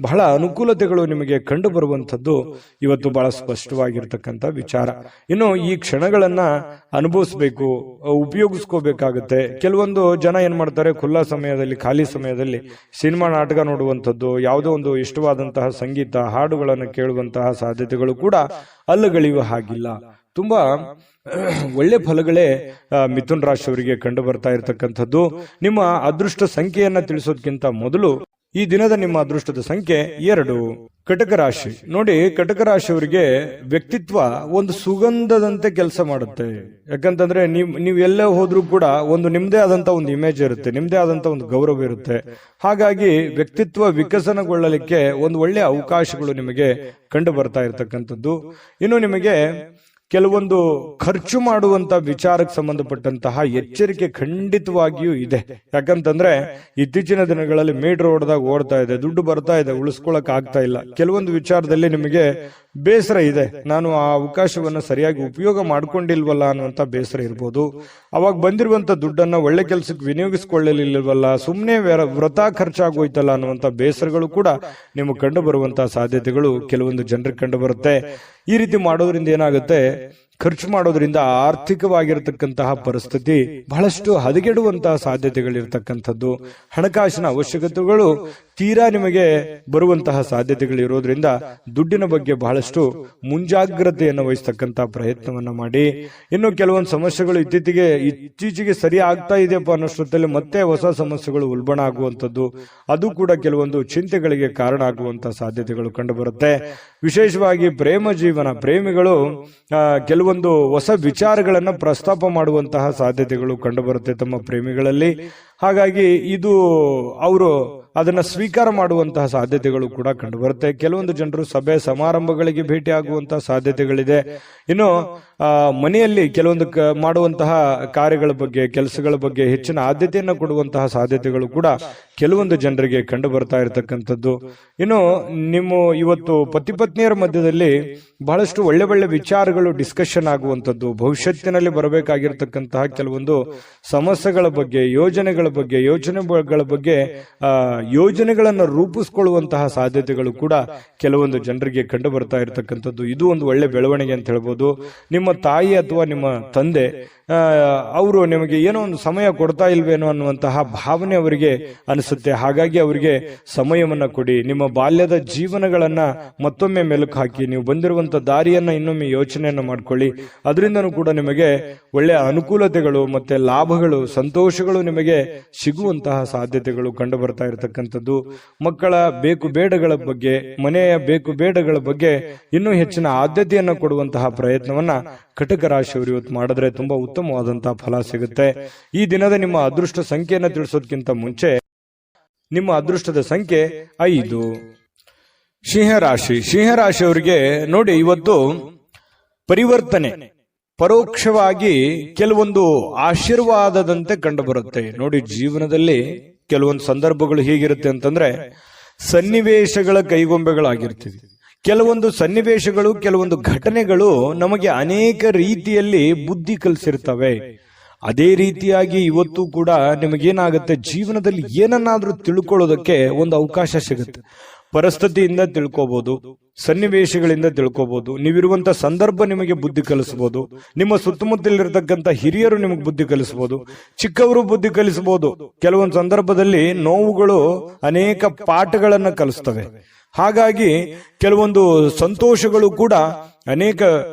ಬಹಳ ಅನುಕೂಲತೆಗಳು ನಿಮಗೆ ಕಂಡು ಬರುವಂತದ್ದು ಇವತ್ತು ಬಹಳ ಸ್ಪಷ್ಟವಾಗಿರ್ತಕ್ಕಂಥ ವಿಚಾರ. ಇನ್ನು ಈ ಕ್ಷಣಗಳನ್ನ ಅನುಭವಿಸ್ಬೇಕು, ಉಪಯೋಗಿಸ್ಕೋಬೇಕಾಗುತ್ತೆ. ಕೆಲವೊಂದು ಜನ ಏನ್ ಮಾಡ್ತಾರೆ, ಖುಲ್ಲಾ ಸಮಯದಲ್ಲಿ, ಖಾಲಿ ಸಮಯದಲ್ಲಿ ಸಿನಿಮಾ ನಾಟಕ ನೋಡುವಂಥದ್ದು, ಯಾವುದೋ ಒಂದು ಇಷ್ಟವಾದಂತಹ ಸಂಗೀತ ಹಾಡುಗಳನ್ನು ಕೇಳುವಂತಹ ಸಾಧ್ಯತೆಗಳು ಕೂಡ ಅಲ್ಲಗಳೆಯುವ ಹಾಗಿಲ್ಲ. ತುಂಬಾ ಒಳ್ಳೆ ಫಲಗಳೇ ಮಿಥುನ್ ರಾಶಿಯವರಿಗೆ ಕಂಡು ಬರ್ತಾ ಇರತಕ್ಕಂಥದ್ದು. ನಿಮ್ಮ ಅದೃಷ್ಟ ಸಂಖ್ಯೆಯನ್ನ ತಿಳಿಸೋದಕ್ಕಿಂತ ಮೊದಲು ಈ ದಿನದ ನಿಮ್ಮ ಅದೃಷ್ಟದ ಸಂಖ್ಯೆ 2. ಕಟಕ ರಾಶಿ ನೋಡಿ, ಕಟಕ ರಾಶಿಯವರಿಗೆ ವ್ಯಕ್ತಿತ್ವ ಒಂದು ಸುಗಂಧದಂತೆ ಕೆಲಸ ಮಾಡುತ್ತೆ. ಯಾಕಂತಂದ್ರೆ ನೀವು ಎಲ್ಲೇ ಹೋದ್ರೂ ಕೂಡ ಒಂದು ನಿಮ್ದೇ ಆದಂತ ಒಂದು ಇಮೇಜ್ ಇರುತ್ತೆ, ನಿಮ್ದೇ ಆದಂತ ಒಂದು ಗೌರವ ಇರುತ್ತೆ. ಹಾಗಾಗಿ ವ್ಯಕ್ತಿತ್ವ ವಿಕಸನಗೊಳ್ಳಲಿಕ್ಕೆ ಒಂದು ಒಳ್ಳೆ ಅವಕಾಶಗಳು ನಿಮಗೆ ಕಂಡು ಬರ್ತಾ ಇರತಕ್ಕಂಥದ್ದು. ಇನ್ನು ನಿಮಗೆ ಕೆಲವೊಂದು ಖರ್ಚು ಮಾಡುವಂತ ವಿಚಾರಕ್ಕೆ ಸಂಬಂಧಪಟ್ಟಂತಹ ಎಚ್ಚರಿಕೆ ಖಂಡಿತವಾಗಿಯೂ ಇದೆ. ಯಾಕಂತಂದ್ರೆ ಇತ್ತೀಚಿನ ದಿನಗಳಲ್ಲಿ ಮೀಟರ್ ಓಡ್ತಾ ಇದೆ, ದುಡ್ಡು ಬರ್ತಾ ಇದೆ, ಉಳಿಸ್ಕೊಳಕ್ ಆಗ್ತಾ ಇಲ್ಲ. ಕೆಲವೊಂದು ವಿಚಾರದಲ್ಲಿ ನಿಮಗೆ ಬೇಸರ ಇದೆ, ನಾನು ಆ ಅವಕಾಶವನ್ನ ಸರಿಯಾಗಿ ಉಪಯೋಗ ಮಾಡ್ಕೊಂಡಿಲ್ವಲ್ಲ ಅನ್ನುವಂತ ಬೇಸರ ಇರ್ಬೋದು. ಅವಾಗ ಬಂದಿರುವಂತ ದುಡ್ಡನ್ನ ಒಳ್ಳೆ ಕೆಲಸಕ್ಕೆ ವಿನಿಯೋಗಿಸಿಕೊಳ್ಳಲಿಲ್ವಲ್ಲ, ಸುಮ್ಮನೆ ವೃಥಾ ಖರ್ಚಾಗೋಯ್ತಲ್ಲ ಅನ್ನುವಂತ ಬೇಸರಗಳು ಕೂಡ ನಿಮಗೆ ಕಂಡು ಬರುವಂತಹ ಸಾಧ್ಯತೆಗಳು ಕೆಲವೊಂದು ಜನರಿಗೆ ಕಂಡು ಬರುತ್ತೆ. ಈ ರೀತಿ ಮಾಡೋದ್ರಿಂದ ಏನಾಗುತ್ತೆ, ಖರ್ಚು ಮಾಡೋದ್ರಿಂದ ಆರ್ಥಿಕವಾಗಿರತಕ್ಕಂತಹ ಪರಿಸ್ಥಿತಿ ಬಹಳಷ್ಟು ಹದಗೆಡುವಂತಹ ಸಾಧ್ಯತೆಗಳಿರ್ತಕ್ಕಂಥದ್ದು. ಹಣಕಾಸಿನ ಅವಶ್ಯಕತೆಗಳು ತೀರಾ ನಿಮಗೆ ಬರುವಂತಹ ಸಾಧ್ಯತೆಗಳಿರೋದ್ರಿಂದ ದುಡ್ಡಿನ ಬಗ್ಗೆ ಬಹಳಷ್ಟು ಮುಂಜಾಗ್ರತೆಯನ್ನು ವಹಿಸ್ತಕ್ಕಂತಹ ಪ್ರಯತ್ನವನ್ನ ಮಾಡಿ. ಇನ್ನು ಕೆಲವೊಂದು ಸಮಸ್ಯೆಗಳು ಇತ್ತೀಚೆಗೆ ಸರಿ ಆಗ್ತಾ ಇದೆಯಪ್ಪ ಅನ್ನೋಷ್ಟೊತ್ತಲ್ಲಿ ಮತ್ತೆ ಹೊಸ ಸಮಸ್ಯೆಗಳು ಉಲ್ಬಣ ಆಗುವಂಥದ್ದು, ಅದು ಕೂಡ ಕೆಲವೊಂದು ಚಿಂತೆಗಳಿಗೆ ಕಾರಣ ಆಗುವಂತಹ ಸಾಧ್ಯತೆಗಳು ಕಂಡು ಬರುತ್ತೆ. ವಿಶೇಷವಾಗಿ ಪ್ರೇಮ ಜೀವನ, ಪ್ರೇಮಿಗಳು ಕೆಲವೊಂದು ಹೊಸ ವಿಚಾರಗಳನ್ನ ಪ್ರಸ್ತಾಪ ಮಾಡುವಂತಹ ಸಾಧ್ಯತೆಗಳು ಕಂಡು ಬರುತ್ತೆ ತಮ್ಮ ಪ್ರೇಮಿಗಳಲ್ಲಿ. ಹಾಗಾಗಿ ಇದು ಅವರು ಅದನ್ನ ಸ್ವೀಕಾರ ಮಾಡುವಂತಹ ಸಾಧ್ಯತೆಗಳು ಕೂಡ ಕಂಡು ಬರುತ್ತೆ. ಕೆಲವೊಂದು ಜನರು ಸಭೆ ಸಮಾರಂಭಗಳಿಗೆ ಭೇಟಿ ಆಗುವಂತಹ ಸಾಧ್ಯತೆಗಳಿದೆ. ಇನ್ನು ಮನೆಯಲ್ಲಿ ಕೆಲವೊಂದು ಮಾಡುವಂತಹ ಕಾರ್ಯಗಳ ಬಗ್ಗೆ, ಕೆಲಸಗಳ ಬಗ್ಗೆ ಹೆಚ್ಚಿನ ಆದ್ಯತೆಯನ್ನು ಕೊಡುವಂತಹ ಸಾಧ್ಯತೆಗಳು ಕೂಡ ಕೆಲವೊಂದು ಜನರಿಗೆ ಕಂಡು ಬರ್ತಾ ಇರತಕ್ಕಂಥದ್ದು. ಇನ್ನು ನಿಮ್ಮ ಇವತ್ತು ಪತಿ ಪತ್ನಿಯರ ಮಧ್ಯದಲ್ಲಿ ಬಹಳಷ್ಟು ಒಳ್ಳೆ ಒಳ್ಳೆ ವಿಚಾರಗಳು ಡಿಸ್ಕಷನ್ ಆಗುವಂಥದ್ದು, ಭವಿಷ್ಯತ್ತಿನಲ್ಲಿ ಬರಬೇಕಾಗಿರ್ತಕ್ಕಂತಹ ಕೆಲವೊಂದು ಸಮಸ್ಯೆಗಳ ಬಗ್ಗೆ, ಯೋಜನೆಗಳ ಬಗ್ಗೆ ಯೋಜನೆಗಳನ್ನು ರೂಪಿಸಿಕೊಳ್ಳುವಂತಹ ಸಾಧ್ಯತೆಗಳು ಕೂಡ ಕೆಲವೊಂದು ಜನರಿಗೆ ಕಂಡು ಬರ್ತಾ ಇರತಕ್ಕಂಥದ್ದು. ಇದು ಒಂದು ಒಳ್ಳೆ ಬೆಳವಣಿಗೆ ಅಂತ ಹೇಳ್ಬೋದು. ನಿಮ್ಮ ತಾಯಿ ಅಥವಾ ನಿಮ್ಮ ತಂದೆ ಅವರು ನಿಮಗೆ ಏನೋ ಒಂದು ಸಮಯ ಕೊಡ್ತಾ ಇಲ್ವೇನೋ ಅನ್ನುವಂತಹ ಭಾವನೆ ಅವರಿಗೆ ಅನಿಸುತ್ತೆ. ಹಾಗಾಗಿ ಅವರಿಗೆ ಸಮಯವನ್ನ ಕೊಡಿ. ನಿಮ್ಮ ಬಾಲ್ಯದ ಜೀವನಗಳನ್ನ ಮತ್ತೊಮ್ಮೆ ಮೆಲುಕು ಹಾಕಿ, ನೀವು ಬಂದಿರುವಂತಹ ದಾರಿಯನ್ನ ಇನ್ನೊಮ್ಮೆ ಯೋಚನೆಯನ್ನ ಮಾಡ್ಕೊಳ್ಳಿ. ಅದರಿಂದನೂ ಕೂಡ ನಿಮಗೆ ಒಳ್ಳೆಯ ಅನುಕೂಲತೆಗಳು ಮತ್ತೆ ಲಾಭಗಳು, ಸಂತೋಷಗಳು ನಿಮಗೆ ಸಿಗುವಂತಹ ಸಾಧ್ಯತೆಗಳು ಕಂಡು ಬರ್ತಾ ಇರತಕ್ಕಂಥದ್ದು. ಮಕ್ಕಳ ಬೇಕು ಬೇಡಗಳ ಬಗ್ಗೆ, ಮನೆಯ ಬೇಕು ಬೇಡಗಳ ಬಗ್ಗೆ ಇನ್ನೂ ಹೆಚ್ಚಿನ ಆದ್ಯತೆಯನ್ನು ಕೊಡುವಂತಹ ಪ್ರಯತ್ನವನ್ನ ಕಟಕ ರಾಶಿಯವರು ಇವತ್ತು ಮಾಡಿದ್ರೆ ತುಂಬಾ ಉತ್ತಮವಾದಂತಹ ಫಲ ಸಿಗುತ್ತೆ. ಈ ದಿನದ ನಿಮ್ಮ ಅದೃಷ್ಟ ಸಂಖ್ಯೆಯನ್ನು ತಿಳಿಸೋದಕ್ಕಿಂತ ಮುಂಚೆ ನಿಮ್ಮ ಅದೃಷ್ಟದ ಸಂಖ್ಯೆ 5. ಸಿಂಹರಾಶಿಯವರಿಗೆ ನೋಡಿ, ಇವತ್ತು ಪರಿವರ್ತನೆ, ಪರೋಕ್ಷವಾಗಿ ಕೆಲವೊಂದು ಆಶೀರ್ವಾದದಂತೆ ಕಂಡುಬರುತ್ತೆ. ನೋಡಿ, ಜೀವನದಲ್ಲಿ ಕೆಲವೊಂದು ಸಂದರ್ಭಗಳು ಹೇಗಿರುತ್ತೆ ಅಂತಂದ್ರೆ ಸನ್ನಿವೇಶಗಳ ಕೈಗೊಂಬೆಗಳಾಗಿರ್ತೀವಿ. ಕೆಲವೊಂದು ಸನ್ನಿವೇಶಗಳು, ಕೆಲವೊಂದು ಘಟನೆಗಳು ನಮಗೆ ಅನೇಕ ರೀತಿಯಲ್ಲಿ ಬುದ್ಧಿ ಕಲಿಸಿರ್ತವೆ. ಅದೇ ರೀತಿಯಾಗಿ ಇವತ್ತು ಕೂಡ ನಿಮಗೇನಾಗುತ್ತೆ, ಜೀವನದಲ್ಲಿ ಏನನ್ನಾದ್ರೂ ತಿಳ್ಕೊಳ್ಳೋದಕ್ಕೆ ಒಂದು ಅವಕಾಶ ಸಿಗುತ್ತೆ. ಪರಿಸ್ಥಿತಿಯಿಂದ ತಿಳ್ಕೋಬಹುದು, ಸನ್ನಿವೇಶಗಳಿಂದ ತಿಳ್ಕೋಬಹುದು, ನೀವಿರುವಂತ ಸಂದರ್ಭ ನಿಮಗೆ ಬುದ್ಧಿ ಕಲಿಸಬಹುದು, ನಿಮ್ಮ ಸುತ್ತಮುತ್ತಲಿರ್ತಕ್ಕಂಥ ಹಿರಿಯರು ನಿಮಗೆ ಬುದ್ಧಿ ಕಲಿಸಬಹುದು, ಚಿಕ್ಕವರು ಬುದ್ಧಿ ಕಲಿಸಬಹುದು. ಕೆಲವೊಂದು ಸಂದರ್ಭದಲ್ಲಿ ನೋವುಗಳು ಅನೇಕ ಪಾಠಗಳನ್ನ ಕಲಿಸ್ತವೆ. ಹಾಗಾಗಿ ಕೆಲವೊಂದು ಸಂತೋಷಗಳು ಕೂಡ ಅನೇಕ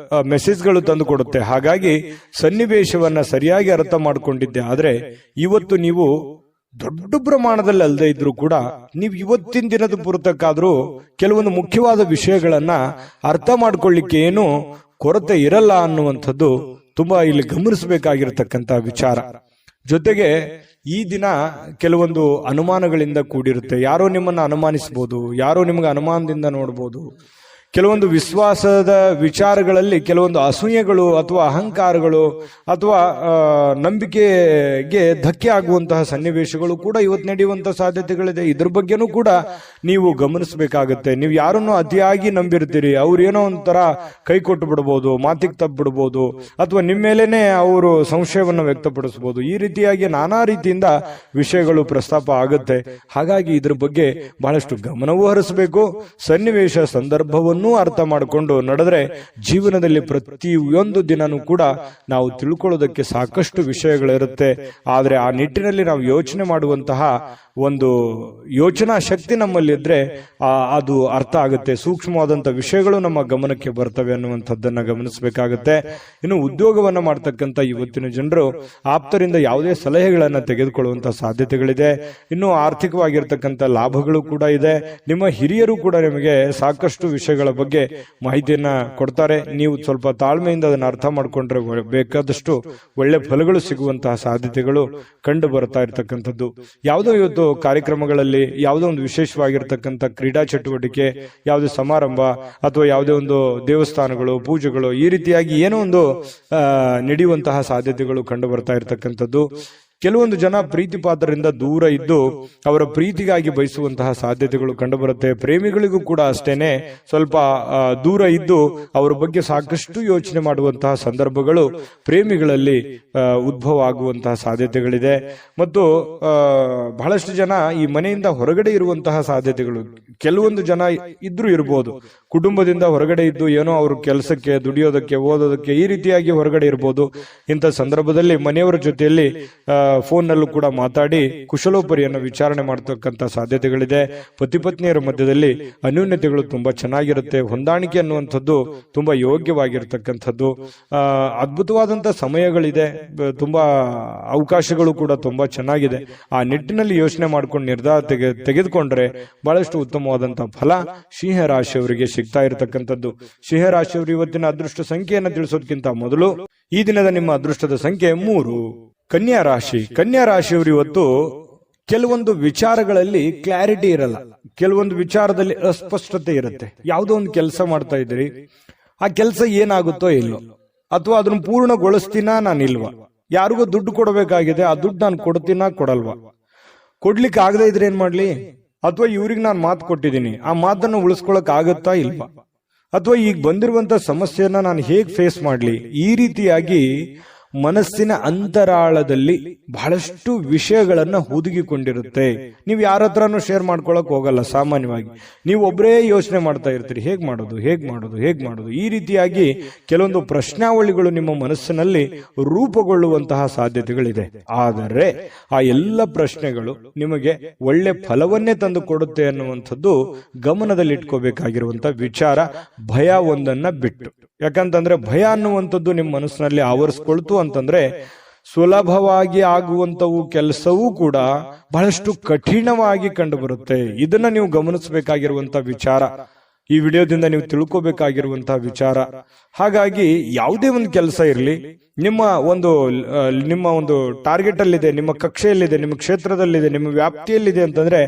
ಮೆಸೇಜ್ಗಳು ತಂದು ಕೊಡುತ್ತೆ. ಹಾಗಾಗಿ ಸನ್ನಿವೇಶವನ್ನ ಸರಿಯಾಗಿ ಅರ್ಥ ಮಾಡ್ಕೊಂಡಿದ್ದೆ ಆದ್ರೆ ಇವತ್ತು ನೀವು ದೊಡ್ಡ ಪ್ರಮಾಣದಲ್ಲಿ ಅಲ್ಲದೆ ಇದ್ರೂ ಕೂಡ ನೀವು ಇವತ್ತಿನ ದಿನದ ಪುರತಕ್ಕಾದ್ರೂ ಕೆಲವೊಂದು ಮುಖ್ಯವಾದ ವಿಷಯಗಳನ್ನ ಅರ್ಥ ಮಾಡ್ಕೊಳ್ಳಿಕ್ಕೆ ಏನು ಕೊರತೆ ಇರಲ್ಲ ಅನ್ನುವಂಥದ್ದು ತುಂಬಾ ಇಲ್ಲಿ ಗಮನಿಸಬೇಕಾಗಿರ್ತಕ್ಕಂಥ ವಿಚಾರ. ಜೊತೆಗೆ ಈ ದಿನ ಕೆಲವೊಂದು ಅನುಮಾನಗಳಿಂದ ಕೂಡಿರುತ್ತೆ. ಯಾರೋ ನಿಮ್ಮನ್ನ ಅನುಮಾನಿಸಬಹುದು, ಯಾರೋ ನಿಮ್ಗೆ ಅನುಮಾನದಿಂದ ನೋಡ್ಬೋದು. ಕೆಲವೊಂದು ವಿಶ್ವಾಸದ ವಿಚಾರಗಳಲ್ಲಿ ಕೆಲವೊಂದು ಅಸೂಯೆಗಳು ಅಥವಾ ಅಹಂಕಾರಗಳು ಅಥವಾ ನಂಬಿಕೆಗೆ ಧಕ್ಕೆ ಆಗುವಂತಹ ಸನ್ನಿವೇಶಗಳು ಕೂಡ ಇವತ್ತು ನಡೆಯುವಂತಹ ಸಾಧ್ಯತೆಗಳಿದೆ. ಇದ್ರ ಬಗ್ಗೆನೂ ಕೂಡ ನೀವು ಗಮನಿಸಬೇಕಾಗುತ್ತೆ. ನೀವು ಯಾರನ್ನು ಅತಿಯಾಗಿ ನಂಬಿರ್ತೀರಿ, ಅವ್ರು ಏನೋ ಒಂಥರ ಕೈ ಕೊಟ್ಟು ಬಿಡ್ಬೋದು, ಮಾತಿಗೆ ತಪ್ಪು ಬಿಡ್ಬೋದು, ಅಥವಾ ನಿಮ್ಮ ಮೇಲೇನೆ ಅವರು ಸಂಶಯವನ್ನು ವ್ಯಕ್ತಪಡಿಸಬಹುದು. ಈ ರೀತಿಯಾಗಿ ನಾನಾ ರೀತಿಯಿಂದ ವಿಷಯಗಳು ಪ್ರಸ್ತಾಪ ಆಗುತ್ತೆ. ಹಾಗಾಗಿ ಇದ್ರ ಬಗ್ಗೆ ಬಹಳಷ್ಟು ಗಮನವೂ ಹರಿಸಬೇಕು. ಸನ್ನಿವೇಶ ಸಂದರ್ಭವನ್ನು ಅರ್ಥ ಮಾಡಿಕೊಂಡು ನಡೆದ್ರೆ ಜೀವನದಲ್ಲಿ ಪ್ರತಿಯೊಂದು ದಿನನೂ ಕೂಡ ನಾವು ತಿಳ್ಕೊಳ್ಳೋದಕ್ಕೆ ಸಾಕಷ್ಟು ವಿಷಯಗಳಿರುತ್ತೆ. ಆದ್ರೆ ಆ ನಿಟ್ಟಿನಲ್ಲಿ ನಾವು ಯೋಚನೆ ಮಾಡುವಂತಹ ಒಂದು ಯೋಚನಾ ಶಕ್ತಿ ನಮ್ಮಲ್ಲಿದ್ರೆ ಅದು ಅರ್ಥ ಆಗುತ್ತೆ. ಸೂಕ್ಷ್ಮವಾದಂತ ವಿಷಯಗಳು ನಮ್ಮ ಗಮನಕ್ಕೆ ಬರ್ತವೆ ಅನ್ನುವಂಥದ್ದನ್ನ ಗಮನಿಸಬೇಕಾಗುತ್ತೆ. ಇನ್ನು ಉದ್ಯೋಗವನ್ನ ಮಾಡ್ತಕ್ಕಂಥ ಇವತ್ತಿನ ಜನರು ಆಪ್ತರಿಂದ ಯಾವುದೇ ಸಲಹೆಗಳನ್ನ ತೆಗೆದುಕೊಳ್ಳುವಂತಹ ಸಾಧ್ಯತೆಗಳಿದೆ. ಇನ್ನು ಆರ್ಥಿಕವಾಗಿರ್ತಕ್ಕಂಥ ಲಾಭಗಳು ಕೂಡ ಇದೆ. ನಿಮ್ಮ ಹಿರಿಯರು ಕೂಡ ನಿಮಗೆ ಸಾಕಷ್ಟು ವಿಷಯಗಳ ಬಗ್ಗೆ ಮಾಹಿತಿಯನ್ನ ಕೊಡ್ತಾರೆ. ನೀವು ಸ್ವಲ್ಪ ತಾಳ್ಮೆಯಿಂದ ಅದನ್ನ ಅರ್ಥ ಮಾಡ್ಕೊಂಡ್ರೆ ಬೇಕಾದಷ್ಟು ಒಳ್ಳೆ ಫಲಗಳು ಸಿಗುವಂತಹ ಸಾಧ್ಯತೆಗಳು ಕಂಡು ಬರ್ತಾ ಇರತಕ್ಕಂಥದ್ದು. ಯಾವುದೋ ಇವತ್ತು ಕಾರ್ಯಕ್ರಮಗಳಲ್ಲಿ ಯಾವುದೋ ಒಂದು ವಿಶೇಷವಾಗಿರ್ತಕ್ಕಂಥ ಕ್ರೀಡಾ ಚಟುವಟಿಕೆ, ಯಾವುದೇ ಸಮಾರಂಭ ಅಥವಾ ಯಾವುದೇ ಒಂದು ದೇವಸ್ಥಾನಗಳು, ಪೂಜೆಗಳು, ಈ ರೀತಿಯಾಗಿ ಏನೋ ಒಂದು ನಡೆಯುವಂತಹ ಸಾಧ್ಯತೆಗಳು ಕಂಡು ಬರ್ತಾ ಇರತಕ್ಕಂಥದ್ದು. ಕೆಲವೊಂದು ಜನ ಪ್ರೀತಿ ಪಾತ್ರರಿಂದ ದೂರ ಇದ್ದು ಅವರ ಪ್ರೀತಿಗಾಗಿ ಬಯಸುವಂತಹ ಸಾಧ್ಯತೆಗಳು ಕಂಡುಬರುತ್ತೆ. ಪ್ರೇಮಿಗಳಿಗೂ ಕೂಡ ಅಷ್ಟೇನೆ ಸ್ವಲ್ಪ ದೂರ ಇದ್ದು ಅವರ ಬಗ್ಗೆ ಸಾಕಷ್ಟು ಯೋಚನೆ ಮಾಡುವಂತಹ ಸಂದರ್ಭಗಳು ಪ್ರೇಮಿಗಳಲ್ಲಿ ಉದ್ಭವ ಆಗುವಂತಹ ಸಾಧ್ಯತೆಗಳಿದೆ. ಮತ್ತು ಬಹಳಷ್ಟು ಜನ ಈ ಮನೆಯಿಂದ ಹೊರಗಡೆ ಇರುವಂತಹ ಸಾಧ್ಯತೆಗಳು, ಕೆಲವೊಂದು ಜನ ಇದ್ರೂ ಇರಬಹುದು, ಕುಟುಂಬದಿಂದ ಹೊರಗಡೆ ಇದ್ದು ಏನೋ ಅವರು ಕೆಲಸಕ್ಕೆ, ದುಡಿಯೋದಕ್ಕೆ, ಓದೋದಕ್ಕೆ ಈ ರೀತಿಯಾಗಿ ಹೊರಗಡೆ ಇರಬಹುದು. ಇಂಥ ಸಂದರ್ಭದಲ್ಲಿ ಮನೆಯವರ ಜೊತೆಯಲ್ಲಿ ಫೋನ್ ನಲ್ಲೂ ಕೂಡ ಮಾತಾಡಿ ಕುಶಲೋಪರಿಯನ್ನು ವಿಚಾರಣೆ ಮಾಡತಕ್ಕಂತ ಸಾಧ್ಯತೆಗಳಿದೆ. ಪತಿ ಪತ್ನಿಯರ ಮಧ್ಯದಲ್ಲಿ ಅನ್ಯೋನ್ಯತೆಗಳು ತುಂಬಾ ಚೆನ್ನಾಗಿರುತ್ತೆ. ಹೊಂದಾಣಿಕೆ ಅನ್ನುವಂಥದ್ದು ತುಂಬಾ ಯೋಗ್ಯವಾಗಿರ್ತಕ್ಕಂಥದ್ದು. ಅದ್ಭುತವಾದಂತಹ ಸಮಯಗಳಿದೆ. ತುಂಬಾ ಅವಕಾಶಗಳು ಕೂಡ ತುಂಬಾ ಚೆನ್ನಾಗಿದೆ. ಆ ನಿಟ್ಟಿನಲ್ಲಿ ಯೋಚನೆ ಮಾಡ್ಕೊಂಡು ನಿರ್ಧಾರ ತೆಗೆದುಕೊಂಡ್ರೆ ಬಹಳಷ್ಟು ಉತ್ತಮವಾದಂತಹ ಫಲ ಸಿಂಹ ರಾಶಿಯವರಿಗೆ ಸಿಗ್ತಾ ಇರತಕ್ಕಂಥದ್ದು. ಸಿಂಹ ರಾಶಿಯವರು ಇವತ್ತಿನ ಅದೃಷ್ಟ ಸಂಖ್ಯೆಯನ್ನು ತಿಳಿಸೋದಕ್ಕಿಂತ ಮೊದಲು ಈ ದಿನದ ನಿಮ್ಮ ಅದೃಷ್ಟದ ಸಂಖ್ಯೆ 3. ಕನ್ಯಾ ರಾಶಿ. ಕನ್ಯಾ ರಾಶಿಯವರು ಇವತ್ತು ಕೆಲವೊಂದು ವಿಚಾರಗಳಲ್ಲಿ ಕ್ಲಾರಿಟಿ ಇರಲ್ಲ, ಕೆಲವೊಂದು ವಿಚಾರದಲ್ಲಿ ಅಸ್ಪಷ್ಟತೆ ಇರುತ್ತೆ. ಯಾವುದೋ ಒಂದು ಕೆಲಸ ಮಾಡ್ತಾ ಇದ್ದೀರಿ, ಆ ಕೆಲಸ ಏನಾಗುತ್ತೋ ಇಲ್ಲೋ, ಅಥವಾ ಅದನ್ನು ಪೂರ್ಣಗೊಳಿಸ್ತೀನಾ ನಾನಿಲ್ವಾ, ಯಾರಿಗೋ ದುಡ್ಡು ಕೊಡಬೇಕಾಗಿದೆ, ಆ ದುಡ್ಡು ನಾನು ಕೊಡ್ತೀನಾ ಕೊಡಲ್ವಾ, ಕೊಡ್ಲಿಕ್ಕೆ ಆಗದೆ ಇದ್ರೆ ಏನ್ ಮಾಡ್ಲಿ, ಅಥವಾ ಇವ್ರಿಗೆ ನಾನು ಮಾತು ಕೊಟ್ಟಿದ್ದೀನಿ, ಆ ಮಾತನ್ನು ಉಳಿಸ್ಕೊಳಕ್ ಆಗತ್ತಾ ಇಲ್ವಾ, ಅಥವಾ ಈಗ ಬಂದಿರುವಂತ ಸಮಸ್ಯೆಯನ್ನ ನಾನು ಹೇಗ್ ಫೇಸ್ ಮಾಡ್ಲಿ, ಈ ರೀತಿಯಾಗಿ ಮನಸ್ಸಿನ ಅಂತರಾಳದಲ್ಲಿ ಬಹಳಷ್ಟು ವಿಷಯಗಳನ್ನ ಹುದುಗಿಕೊಂಡಿರುತ್ತೆ. ನೀವು ಯಾರ ಹತ್ರನೂ ಶೇರ್ ಮಾಡ್ಕೊಳಕ್ ಹೋಗಲ್ಲ. ಸಾಮಾನ್ಯವಾಗಿ ನೀವು ಒಬ್ಬರೇ ಯೋಚನೆ ಮಾಡ್ತಾ ಇರ್ತೀರಿ, ಹೇಗ್ ಮಾಡೋದು. ಈ ರೀತಿಯಾಗಿ ಕೆಲವೊಂದು ಪ್ರಶ್ನಾವಳಿಗಳು ನಿಮ್ಮ ಮನಸ್ಸಿನಲ್ಲಿ ರೂಪುಗೊಳ್ಳುವಂತಹ ಸಾಧ್ಯತೆಗಳಿದೆ. ಆದರೆ ಆ ಎಲ್ಲ ಪ್ರಶ್ನೆಗಳು ನಿಮಗೆ ಒಳ್ಳೆ ಫಲವನ್ನೇ ತಂದು ಕೊಡುತ್ತೆ ಅನ್ನುವಂಥದ್ದು ಗಮನದಲ್ಲಿಟ್ಕೋಬೇಕಾಗಿರುವಂತಹ ವಿಚಾರ. ಭಯ ಒಂದನ್ನ ಬಿಟ್ಟು, ಯಾಕಂತಂದ್ರೆ ಭಯ ಅನ್ನುವಂಥದ್ದು ನಿಮ್ಮ ಮನಸ್ಸಿನಲ್ಲಿ ಆವರಿಸ್ಕೊಳ್ತು ಅಂತಂದ್ರೆ ಸುಲಭವಾಗಿ ಆಗುವಂತವು ಕೆಲಸವೂ ಕೂಡ ಬಹಳಷ್ಟು ಕಠಿಣವಾಗಿ ಕಂಡು ಬರುತ್ತೆ. ಇದನ್ನ ನೀವು ಗಮನಿಸಬೇಕಾಗಿರುವಂತ ವಿಚಾರ. ಈ ವಿಡಿಯೋದಿಂದ ನೀವು ತಿಳ್ಕೋಬೇಕಾಗಿರುವಂತಹ ವಿಚಾರ. ಹಾಗಾಗಿ ಯಾವುದೇ ಒಂದು ಕೆಲಸ ಇರಲಿ, ನಿಮ್ಮ ಒಂದು ಟಾರ್ಗೆಟ್ ಅಲ್ಲಿದೆ, ನಿಮ್ಮ ಕಕ್ಷೆಯಲ್ಲಿದೆ, ನಿಮ್ಮ ಕ್ಷೇತ್ರದಲ್ಲಿದೆ, ನಿಮ್ಮ ವ್ಯಾಪ್ತಿಯಲ್ಲಿದೆ ಅಂತಂದ್ರೆ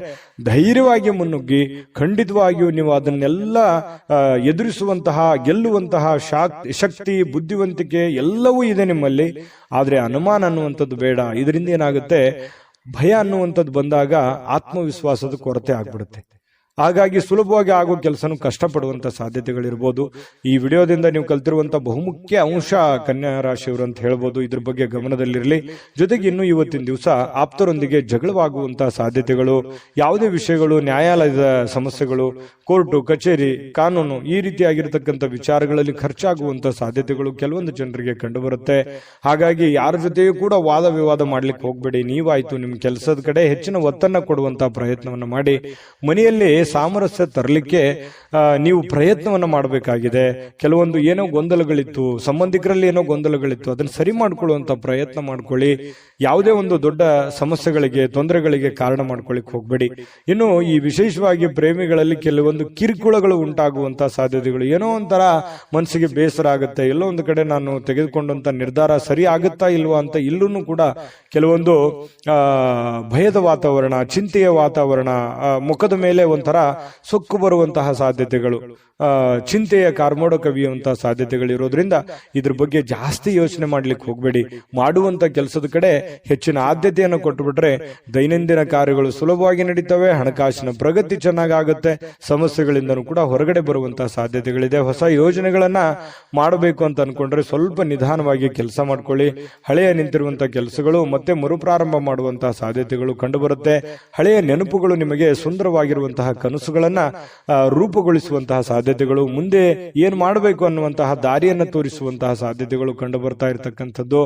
ಧೈರ್ಯವಾಗಿ ಮುನ್ನುಗ್ಗಿ ಖಂಡಿತವಾಗಿಯೂ ನೀವು ಅದನ್ನೆಲ್ಲ ಎದುರಿಸುವಂತಹ, ಗೆಲ್ಲುವಂತಹ ಶಕ್ತಿ, ಬುದ್ಧಿವಂತಿಕೆ ಎಲ್ಲವೂ ಇದೆ ನಿಮ್ಮಲ್ಲಿ. ಆದ್ರೆ ಅನುಮಾನ ಅನ್ನುವಂಥದ್ದು ಬೇಡ. ಇದರಿಂದ ಏನಾಗುತ್ತೆ, ಭಯ ಅನ್ನುವಂಥದ್ದು ಬಂದಾಗ ಆತ್ಮವಿಶ್ವಾಸದ ಕೊರತೆ ಆಗ್ಬಿಡುತ್ತೆ. ಹಾಗಾಗಿ ಸುಲಭವಾಗಿ ಆಗೋ ಕೆಲಸನೂ ಕಷ್ಟಪಡುವಂತ ಸಾಧ್ಯತೆಗಳಿರ್ಬೋದು. ಈ ವಿಡಿಯೋದಿಂದ ನೀವು ಕಲ್ತಿರುವಂತ ಬಹುಮುಖ್ಯ ಅಂಶ ಕನ್ಯಾ ರಾಶಿಯವರು ಅಂತ ಹೇಳ್ಬೋದು. ಇದ್ರ ಬಗ್ಗೆ ಗಮನದಲ್ಲಿರಲಿ. ಜೊತೆಗೆ ಇನ್ನು ಇವತ್ತಿನ ದಿವಸ ಆಪ್ತರೊಂದಿಗೆ ಜಗಳವಾಗುವಂತಹ ಸಾಧ್ಯತೆಗಳು, ಯಾವುದೇ ವಿಷಯಗಳು, ನ್ಯಾಯಾಲಯದ ಸಮಸ್ಯೆಗಳು, ಕೋರ್ಟು ಕಚೇರಿ, ಕಾನೂನು, ಈ ರೀತಿಯಾಗಿರ್ತಕ್ಕಂಥ ವಿಚಾರಗಳಲ್ಲಿ ಖರ್ಚಾಗುವಂತ ಸಾಧ್ಯತೆಗಳು ಕೆಲವೊಂದು ಜನರಿಗೆ ಕಂಡುಬರುತ್ತೆ. ಹಾಗಾಗಿ ಯಾರ ಜೊತೆಯೂ ಕೂಡ ವಾದ ವಿವಾದ ಮಾಡ್ಲಿಕ್ಕೆ ಹೋಗ್ಬೇಡಿ. ನೀವಾಯ್ತು ನಿಮ್ಮ ಕೆಲಸದ ಕಡೆ ಹೆಚ್ಚಿನ ಒತ್ತನ್ನ ಕೊಡುವಂತಹ ಪ್ರಯತ್ನವನ್ನ ಮಾಡಿ ಮನೆಯಲ್ಲಿ ಸಾಮರಸ್ಯ ತರಲಿಕ್ಕೆ ನೀವು ಪ್ರಯತ್ನವನ್ನ ಮಾಡಬೇಕಾಗಿದೆ. ಕೆಲವೊಂದು ಏನೋ ಗೊಂದಲಗಳಿತ್ತು, ಸಂಬಂಧಿಕರಲ್ಲಿ ಏನೋ ಗೊಂದಲಗಳಿತ್ತು, ಅದನ್ನು ಸರಿ ಮಾಡ್ಕೊಳ್ಳುವಂತ ಪ್ರಯತ್ನ ಮಾಡ್ಕೊಳ್ಳಿ. ಯಾವುದೇ ಒಂದು ದೊಡ್ಡ ಸಮಸ್ಯೆಗಳಿಗೆ, ತೊಂದರೆಗಳಿಗೆ ಕಾರಣ ಮಾಡ್ಕೊಳ್ಳಿಕ್ ಹೋಗ್ಬೇಡಿ. ಇನ್ನು ಈ ವಿಶೇಷವಾಗಿ ಪ್ರೇಮಿಗಳಲ್ಲಿ ಕೆಲವೊಂದು ಕಿರುಕುಳಗಳು ಉಂಟಾಗುವಂತಹ ಸಾಧ್ಯತೆಗಳು, ಏನೋ ಒಂಥರ ಮನಸ್ಸಿಗೆ ಬೇಸರ ಆಗುತ್ತೆ, ಎಲ್ಲೋ ಒಂದು ಕಡೆ ನಾನು ತೆಗೆದುಕೊಂಡಂತ ನಿರ್ಧಾರ ಸರಿ ಆಗುತ್ತಾ ಇಲ್ವಾ ಅಂತ ಇಲ್ಲೂ ಕೂಡ ಕೆಲವೊಂದು ಭಯದ ವಾತಾವರಣ, ಚಿಂತೆಯ ವಾತಾವರಣ, ಮುಖದ ಮೇಲೆ ಒಂಥರ ಸೊಕ್ಕು ಬರುವಂತಹ ಸಾಧ್ಯತೆಗಳು, ಚಿಂತೆಯ ಕಾರ್ಮೋಡ ಕವಿಯುವಂತಹ ಸಾಧ್ಯತೆಗಳಿರೋದ್ರಿಂದ ಇದ್ರ ಬಗ್ಗೆ ಜಾಸ್ತಿ ಯೋಚನೆ ಮಾಡ್ಲಿಕ್ಕೆ ಹೋಗ್ಬೇಡಿ. ಮಾಡುವಂತ ಕೆಲಸದ ಕಡೆ ಹೆಚ್ಚಿನ ಆದ್ಯತೆಯನ್ನು ಕೊಟ್ಟುಬಿಟ್ರೆ ದೈನಂದಿನ ಕಾರ್ಯಗಳು ಸುಲಭವಾಗಿ ನಡೀತವೆ, ಹಣಕಾಸಿನ ಪ್ರಗತಿ ಚೆನ್ನಾಗುತ್ತೆ, ಸಮಸ್ಯೆಗಳಿಂದನೂ ಕೂಡ ಹೊರಗಡೆ ಬರುವಂತಹ ಸಾಧ್ಯತೆಗಳಿದೆ. ಹೊಸ ಯೋಜನೆಗಳನ್ನ ಮಾಡಬೇಕು ಅಂತ ಅನ್ಕೊಂಡ್ರೆ ಸ್ವಲ್ಪ ನಿಧಾನವಾಗಿ ಕೆಲಸ ಮಾಡ್ಕೊಳ್ಳಿ. ಹಳೆಯ ನಿಂತಿರುವಂತಹ ಕೆಲಸಗಳು ಮತ್ತೆ ಮರುಪ್ರಾರಂಭ ಮಾಡುವಂತಹ ಸಾಧ್ಯತೆಗಳು ಕಂಡುಬರುತ್ತೆ. ಹಳೆಯ ನೆನಪುಗಳು ನಿಮಗೆ ಸುಂದರವಾಗಿರುವಂತಹ ಕನಸುಗಳನ್ನ ರೂಪುಗೊಳಿಸುವಂತಹ ಸಾಧ್ಯತೆಗಳು, ಮುಂದೆ ಏನ್ ಮಾಡಬೇಕು ಅನ್ನುವಂತಹ ದಾರಿಯನ್ನು ತೋರಿಸುವಂತಹ ಸಾಧ್ಯತೆಗಳು ಕಂಡು ಬರ್ತಾ ಇರತಕ್ಕಂಥದ್ದು.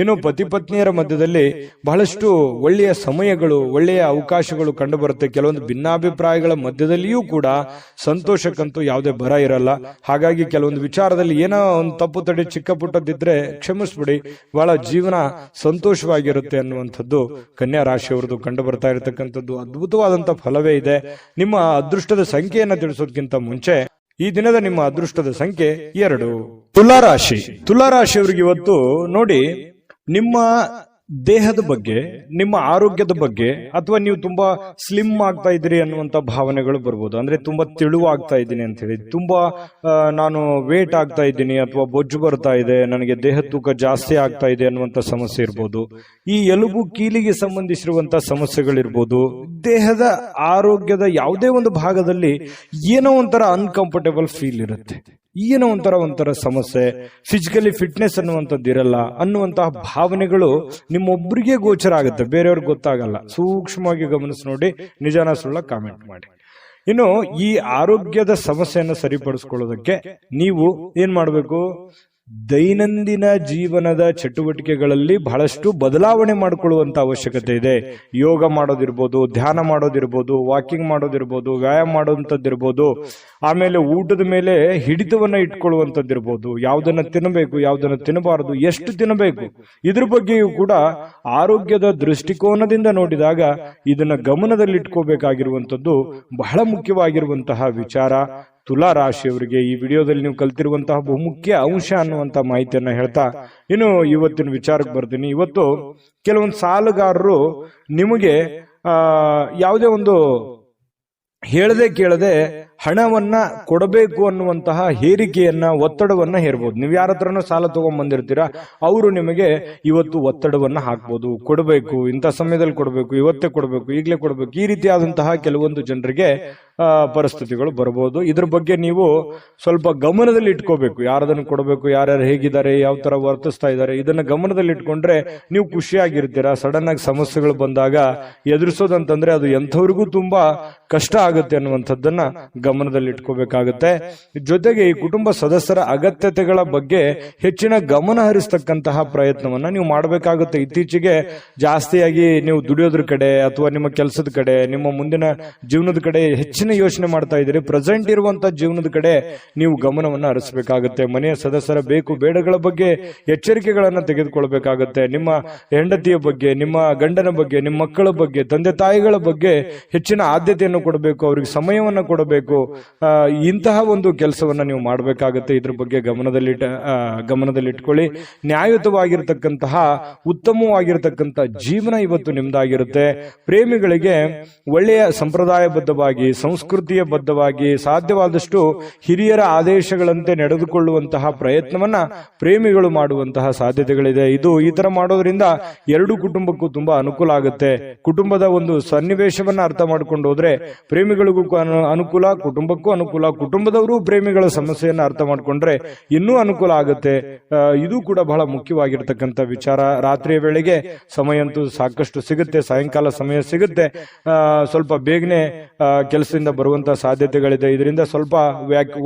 ಇನ್ನು ಪತಿ ಪತ್ನಿಯರ ಮಧ್ಯದಲ್ಲಿ ಬಹಳಷ್ಟು ಒಳ್ಳೆಯ ಸಮಯಗಳು, ಒಳ್ಳೆಯ ಅವಕಾಶಗಳು ಕಂಡು ಬರುತ್ತೆ. ಕೆಲವೊಂದು ಭಿನ್ನಾಭಿಪ್ರಾಯಗಳ ಮಧ್ಯದಲ್ಲಿಯೂ ಕೂಡ ಸಂತೋಷಕ್ಕಂತೂ ಯಾವುದೇ ಬರ ಇರಲ್ಲ. ಹಾಗಾಗಿ ಕೆಲವೊಂದು ವಿಚಾರದಲ್ಲಿ ಏನೋ ಒಂದು ತಪ್ಪು ತಡೆ ಚಿಕ್ಕ ಪುಟ್ಟದಿದ್ರೆ ಕ್ಷಮಿಸ್ಬಿಡಿ, ಬಹಳ ಜೀವನ ಸಂತೋಷವಾಗಿರುತ್ತೆ ಅನ್ನುವಂಥದ್ದು ಕನ್ಯಾ ರಾಶಿಯವರದು ಕಂಡು ಬರ್ತಾ ಇರತಕ್ಕಂಥದ್ದು. ಅದ್ಭುತವಾದಂತಹ ಫಲವೇ ಇದೆ. ನಿಮ್ಮ ಅದೃಷ್ಟದ ಸಂಖ್ಯೆಯನ್ನು ತಿಳಿಸೋದಕ್ಕಿಂತ ಮುಂಚೆ ಈ ದಿನದ ನಿಮ್ಮ ಅದೃಷ್ಟದ ಸಂಖ್ಯೆ 2. ತುಲಾರಾಶಿ. ತುಲಾರಾಶಿಯವರಿಗೆ ಇವತ್ತು ನೋಡಿ, ನಿಮ್ಮ ದೇಹದ ಬಗ್ಗೆ, ನಿಮ್ಮ ಆರೋಗ್ಯದ ಬಗ್ಗೆ, ಅಥವಾ ನೀವು ತುಂಬಾ ಸ್ಲಿಮ್ ಆಗ್ತಾ ಇದ್ದೀರಿ ಅನ್ನುವಂತ ಭಾವನೆಗಳು ಬರ್ಬೋದು. ಅಂದ್ರೆ ತುಂಬಾ ತೆಳುವಾಗ್ತಾ ಇದ್ದೀನಿ ಅಂತ ಹೇಳಿ, ತುಂಬಾ ನಾನು ವೇಟ್ ಆಗ್ತಾ ಇದ್ದೀನಿ, ಅಥವಾ ಬೊಜ್ಜು ಬರ್ತಾ ಇದೆ, ನನಗೆ ದೇಹ ತೂಕ ಜಾಸ್ತಿ ಆಗ್ತಾ ಇದೆ ಅನ್ನುವಂತ ಸಮಸ್ಯೆ ಇರ್ಬೋದು. ಈ ಎಲುಬು ಕೀಲಿಗೆ ಸಂಬಂಧಿಸಿರುವಂತಹ ಸಮಸ್ಯೆಗಳಿರ್ಬೋದು. ದೇಹದ ಆರೋಗ್ಯದ ಯಾವುದೇ ಒಂದು ಭಾಗದಲ್ಲಿ ಏನೋ ಒಂಥರ ಅನ್ಕಂಫರ್ಟೇಬಲ್ ಫೀಲ್ ಇರುತ್ತೆ, ಏನೋ ಒಂಥರ ಸಮಸ್ಯೆ, ಫಿಸಿಕಲಿ ಫಿಟ್ನೆಸ್ ಅನ್ನುವಂಥದ್ದು ಇರಲ್ಲ ಅನ್ನುವಂತಹ ಭಾವನೆಗಳು ನಿಮ್ಮೊಬ್ಬರಿಗೆ ಗೋಚರ ಆಗುತ್ತೆ, ಬೇರೆಯವ್ರಿಗೆ ಗೊತ್ತಾಗಲ್ಲ. ಸೂಕ್ಷ್ಮವಾಗಿ ಗಮನಿಸಿ ನೋಡಿ, ನಿಜಾನ ಸುಳ್ಳ ಕಾಮೆಂಟ್ ಮಾಡಿ. ಇನ್ನು ಈ ಆರೋಗ್ಯದ ಸಮಸ್ಯೆಯನ್ನು ಸರಿಪಡಿಸ್ಕೊಳ್ಳೋದಕ್ಕೆ ನೀವು ಏನ್ ಮಾಡಬೇಕು, ದೈನಂದಿನ ಜೀವನದ ಚಟುವಟಿಕೆಗಳಲ್ಲಿ ಬಹಳಷ್ಟು ಬದಲಾವಣೆ ಮಾಡಿಕೊಳ್ಳುವಂತ ಅವಶ್ಯಕತೆ ಇದೆ. ಯೋಗ ಮಾಡೋದಿರ್ಬೋದು, ಧ್ಯಾನ ಮಾಡೋದಿರ್ಬೋದು, ವಾಕಿಂಗ್ ಮಾಡೋದಿರ್ಬೋದು, ವ್ಯಾಯಾಮ ಮಾಡುವಂತದ್ದಿರ್ಬೋದು, ಆಮೇಲೆ ಊಟದ ಮೇಲೆ ಹಿಡಿತವನ್ನ ಇಟ್ಕೊಳ್ಳುವಂತದ್ದಿರ್ಬೋದು, ಯಾವುದನ್ನ ತಿನ್ನಬೇಕು, ಯಾವುದನ್ನ ತಿನ್ನಬಾರದು, ಎಷ್ಟು ತಿನ್ನಬೇಕು, ಇದ್ರ ಬಗ್ಗೆಯೂ ಕೂಡ ಆರೋಗ್ಯದ ದೃಷ್ಟಿಕೋನದಿಂದ ನೋಡಿದಾಗ ಇದನ್ನ ಗಮನದಲ್ಲಿಟ್ಕೋಬೇಕಾಗಿರುವಂತದ್ದು ಬಹಳ ಮುಖ್ಯವಾಗಿರುವಂತಹ ವಿಚಾರ. ತುಲಾ ರಾಶಿಯವರಿಗೆ ಈ ವಿಡಿಯೋದಲ್ಲಿ ನೀವು ಕಲ್ತಿರುವಂತಹ ಬಹುಮುಖ್ಯ ಅಂಶ ಅನ್ನುವಂತ ಮಾಹಿತಿಯನ್ನ ಹೇಳ್ತಾ ಇನ್ನು ಇವತ್ತಿನ ವಿಚಾರಕ್ಕೆ ಬರ್ತೀನಿ. ಇವತ್ತು ಕೆಲವೊಂದು ಸಾಲಗಾರರು ನಿಮಗೆ ಯಾವುದೇ ಒಂದು ಹೇಳದೆ ಕೇಳದೆ ಹಣವನ್ನ ಕೊಡಬೇಕು ಅನ್ನುವಂತಹ ಹೇರಿಕೆಯನ್ನ, ಒತ್ತಡವನ್ನ ಹೇರಬಹುದು. ನೀವು ಯಾರ ಹತ್ರನೂ ಸಾಲ ತಗೊಂಡ್ಬಂದಿರ್ತೀರಾ, ಅವರು ನಿಮಗೆ ಇವತ್ತು ಒತ್ತಡವನ್ನ ಹಾಕ್ಬೋದು. ಕೊಡಬೇಕು, ಇಂಥ ಸಮಯದಲ್ಲಿ ಕೊಡಬೇಕು, ಇವತ್ತೇ ಕೊಡಬೇಕು, ಈಗಲೇ ಕೊಡಬೇಕು, ಈ ರೀತಿಯಾದಂತಹ ಕೆಲವೊಂದು ಜನರಿಗೆ ಪರಿಸ್ಥಿತಿಗಳು ಬರಬಹುದು. ಇದ್ರ ಬಗ್ಗೆ ನೀವು ಸ್ವಲ್ಪ ಗಮನದಲ್ಲಿ ಇಟ್ಕೋಬೇಕು. ಯಾರದನ್ನು ಕೊಡಬೇಕು, ಯಾರ್ಯಾರು ಹೇಗಿದ್ದಾರೆ, ಯಾವ ತರ ವರ್ತಿಸ್ತಾ ಇದ್ದಾರೆ, ಇದನ್ನ ಗಮನದಲ್ಲಿ ಇಟ್ಕೊಂಡ್ರೆ ನೀವು ಖುಷಿಯಾಗಿರ್ತೀರಾ. ಸಡನ್ ಆಗಿ ಸಮಸ್ಯೆಗಳು ಬಂದಾಗ ಎದುರಿಸೋದಂತಂದ್ರೆ ಅದು ಎಂಥವ್ರಿಗೂ ತುಂಬಾ ಕಷ್ಟ ಆಗುತ್ತೆ ಅನ್ನುವಂಥದ್ದನ್ನ ಗಮನದಲ್ಲಿ ಇಟ್ಕೋಬೇಕಾಗುತ್ತೆ. ಜೊತೆಗೆ ಈ ಕುಟುಂಬ ಸದಸ್ಯರ ಅಗತ್ಯತೆಗಳ ಬಗ್ಗೆ ಹೆಚ್ಚಿನ ಗಮನ ಹರಿಸ್ತಕ್ಕಂತಹ ಪ್ರಯತ್ನವನ್ನ ನೀವು ಮಾಡಬೇಕಾಗುತ್ತೆ. ಇತ್ತೀಚೆಗೆ ಜಾಸ್ತಿಯಾಗಿ ನೀವು ದುಡಿಯೋದ್ರ ಕಡೆ ಅಥವಾ ನಿಮ್ಮ ಕೆಲಸದ ಕಡೆ, ನಿಮ್ಮ ಮುಂದಿನ ಜೀವನದ ಕಡೆ ಹೆಚ್ಚಿನ ಹೆಚ್ಚಿನ ಯೋಚನೆ ಮಾಡ್ತಾ ಇದ್ದೀರಿ. ಪ್ರೆಸೆಂಟ್ ಇರುವಂತಹ ಜೀವನದ ಕಡೆ ನೀವು ಗಮನವನ್ನು ಹರಿಸಬೇಕಾಗುತ್ತೆ. ಮನೆಯ ಸದಸ್ಯರ ಬೇಕು ಬೇಡಗಳ ಬಗ್ಗೆ ಎಚ್ಚರಿಕೆಗಳನ್ನು ತೆಗೆದುಕೊಳ್ಬೇಕಾಗುತ್ತೆ. ನಿಮ್ಮ ಹೆಂಡತಿಯ ಬಗ್ಗೆ, ನಿಮ್ಮ ಗಂಡನ ಬಗ್ಗೆ, ನಿಮ್ಮ ಮಕ್ಕಳ ಬಗ್ಗೆ, ತಂದೆ ತಾಯಿಗಳ ಬಗ್ಗೆ ಹೆಚ್ಚಿನ ಆದ್ಯತೆಯನ್ನು ಕೊಡಬೇಕು, ಅವರಿಗೆ ಸಮಯವನ್ನು ಕೊಡಬೇಕು. ಇಂತಹ ಒಂದು ಕೆಲಸವನ್ನ ನೀವು ಮಾಡಬೇಕಾಗುತ್ತೆ. ಇದ್ರ ಬಗ್ಗೆ ಗಮನದಲ್ಲಿಟ್ಕೊಳ್ಳಿ. ನ್ಯಾಯಯುತವಾಗಿರ್ತಕ್ಕಂತಹ ಉತ್ತಮವಾಗಿರ್ತಕ್ಕಂಥ ಜೀವನ ಇವತ್ತು ನಿಮ್ದಾಗಿರುತ್ತೆ. ಪ್ರೇಮಿಗಳಿಗೆ ಒಳ್ಳೆಯ ಸಂಪ್ರದಾಯಬದ್ಧವಾಗಿ, ಸಂಸ್ಕೃತಿಯ ಬದ್ಧವಾಗಿ, ಸಾಧ್ಯವಾದಷ್ಟು ಹಿರಿಯರ ಆದೇಶಗಳಂತೆ ನಡೆದುಕೊಳ್ಳುವಂತಹ ಪ್ರಯತ್ನವನ್ನ ಪ್ರೇಮಿಗಳು ಮಾಡುವಂತಹ ಸಾಧ್ಯತೆಗಳಿದೆ. ಈ ತರ ಮಾಡೋದ್ರಿಂದ ಎರಡು ಕುಟುಂಬಕ್ಕೂ ತುಂಬಾ ಅನುಕೂಲ ಆಗುತ್ತೆ. ಕುಟುಂಬದ ಒಂದು ಸನ್ನಿವೇಶವನ್ನ ಅರ್ಥ ಮಾಡ್ಕೊಂಡು ಹೋದ್ರೆ ಪ್ರೇಮಿಗಳಿಗೂ ಅನುಕೂಲ, ಕುಟುಂಬಕ್ಕೂ ಅನುಕೂಲ. ಕುಟುಂಬದವರು ಪ್ರೇಮಿಗಳ ಸಮಸ್ಯೆಯನ್ನ ಅರ್ಥ ಮಾಡ್ಕೊಂಡ್ರೆ ಇನ್ನೂ ಅನುಕೂಲ ಆಗುತ್ತೆ. ಇದು ಕೂಡ ಬಹಳ ಮುಖ್ಯವಾಗಿರ್ತಕ್ಕಂಥ ವಿಚಾರ. ರಾತ್ರಿಯ ವೇಳೆಗೆ ಸಮಯ ಅಂತೂ ಸಾಕಷ್ಟು ಸಿಗುತ್ತೆ, ಸಾಯಂಕಾಲ ಸಮಯ ಸಿಗುತ್ತೆ. ಸ್ವಲ್ಪ ಬೇಗನೆ ಕೆಲಸದಿಂದ ಬರುವಂತಹ ಸಾಧ್ಯತೆಗಳಿದೆ. ಇದರಿಂದ ಸ್ವಲ್ಪ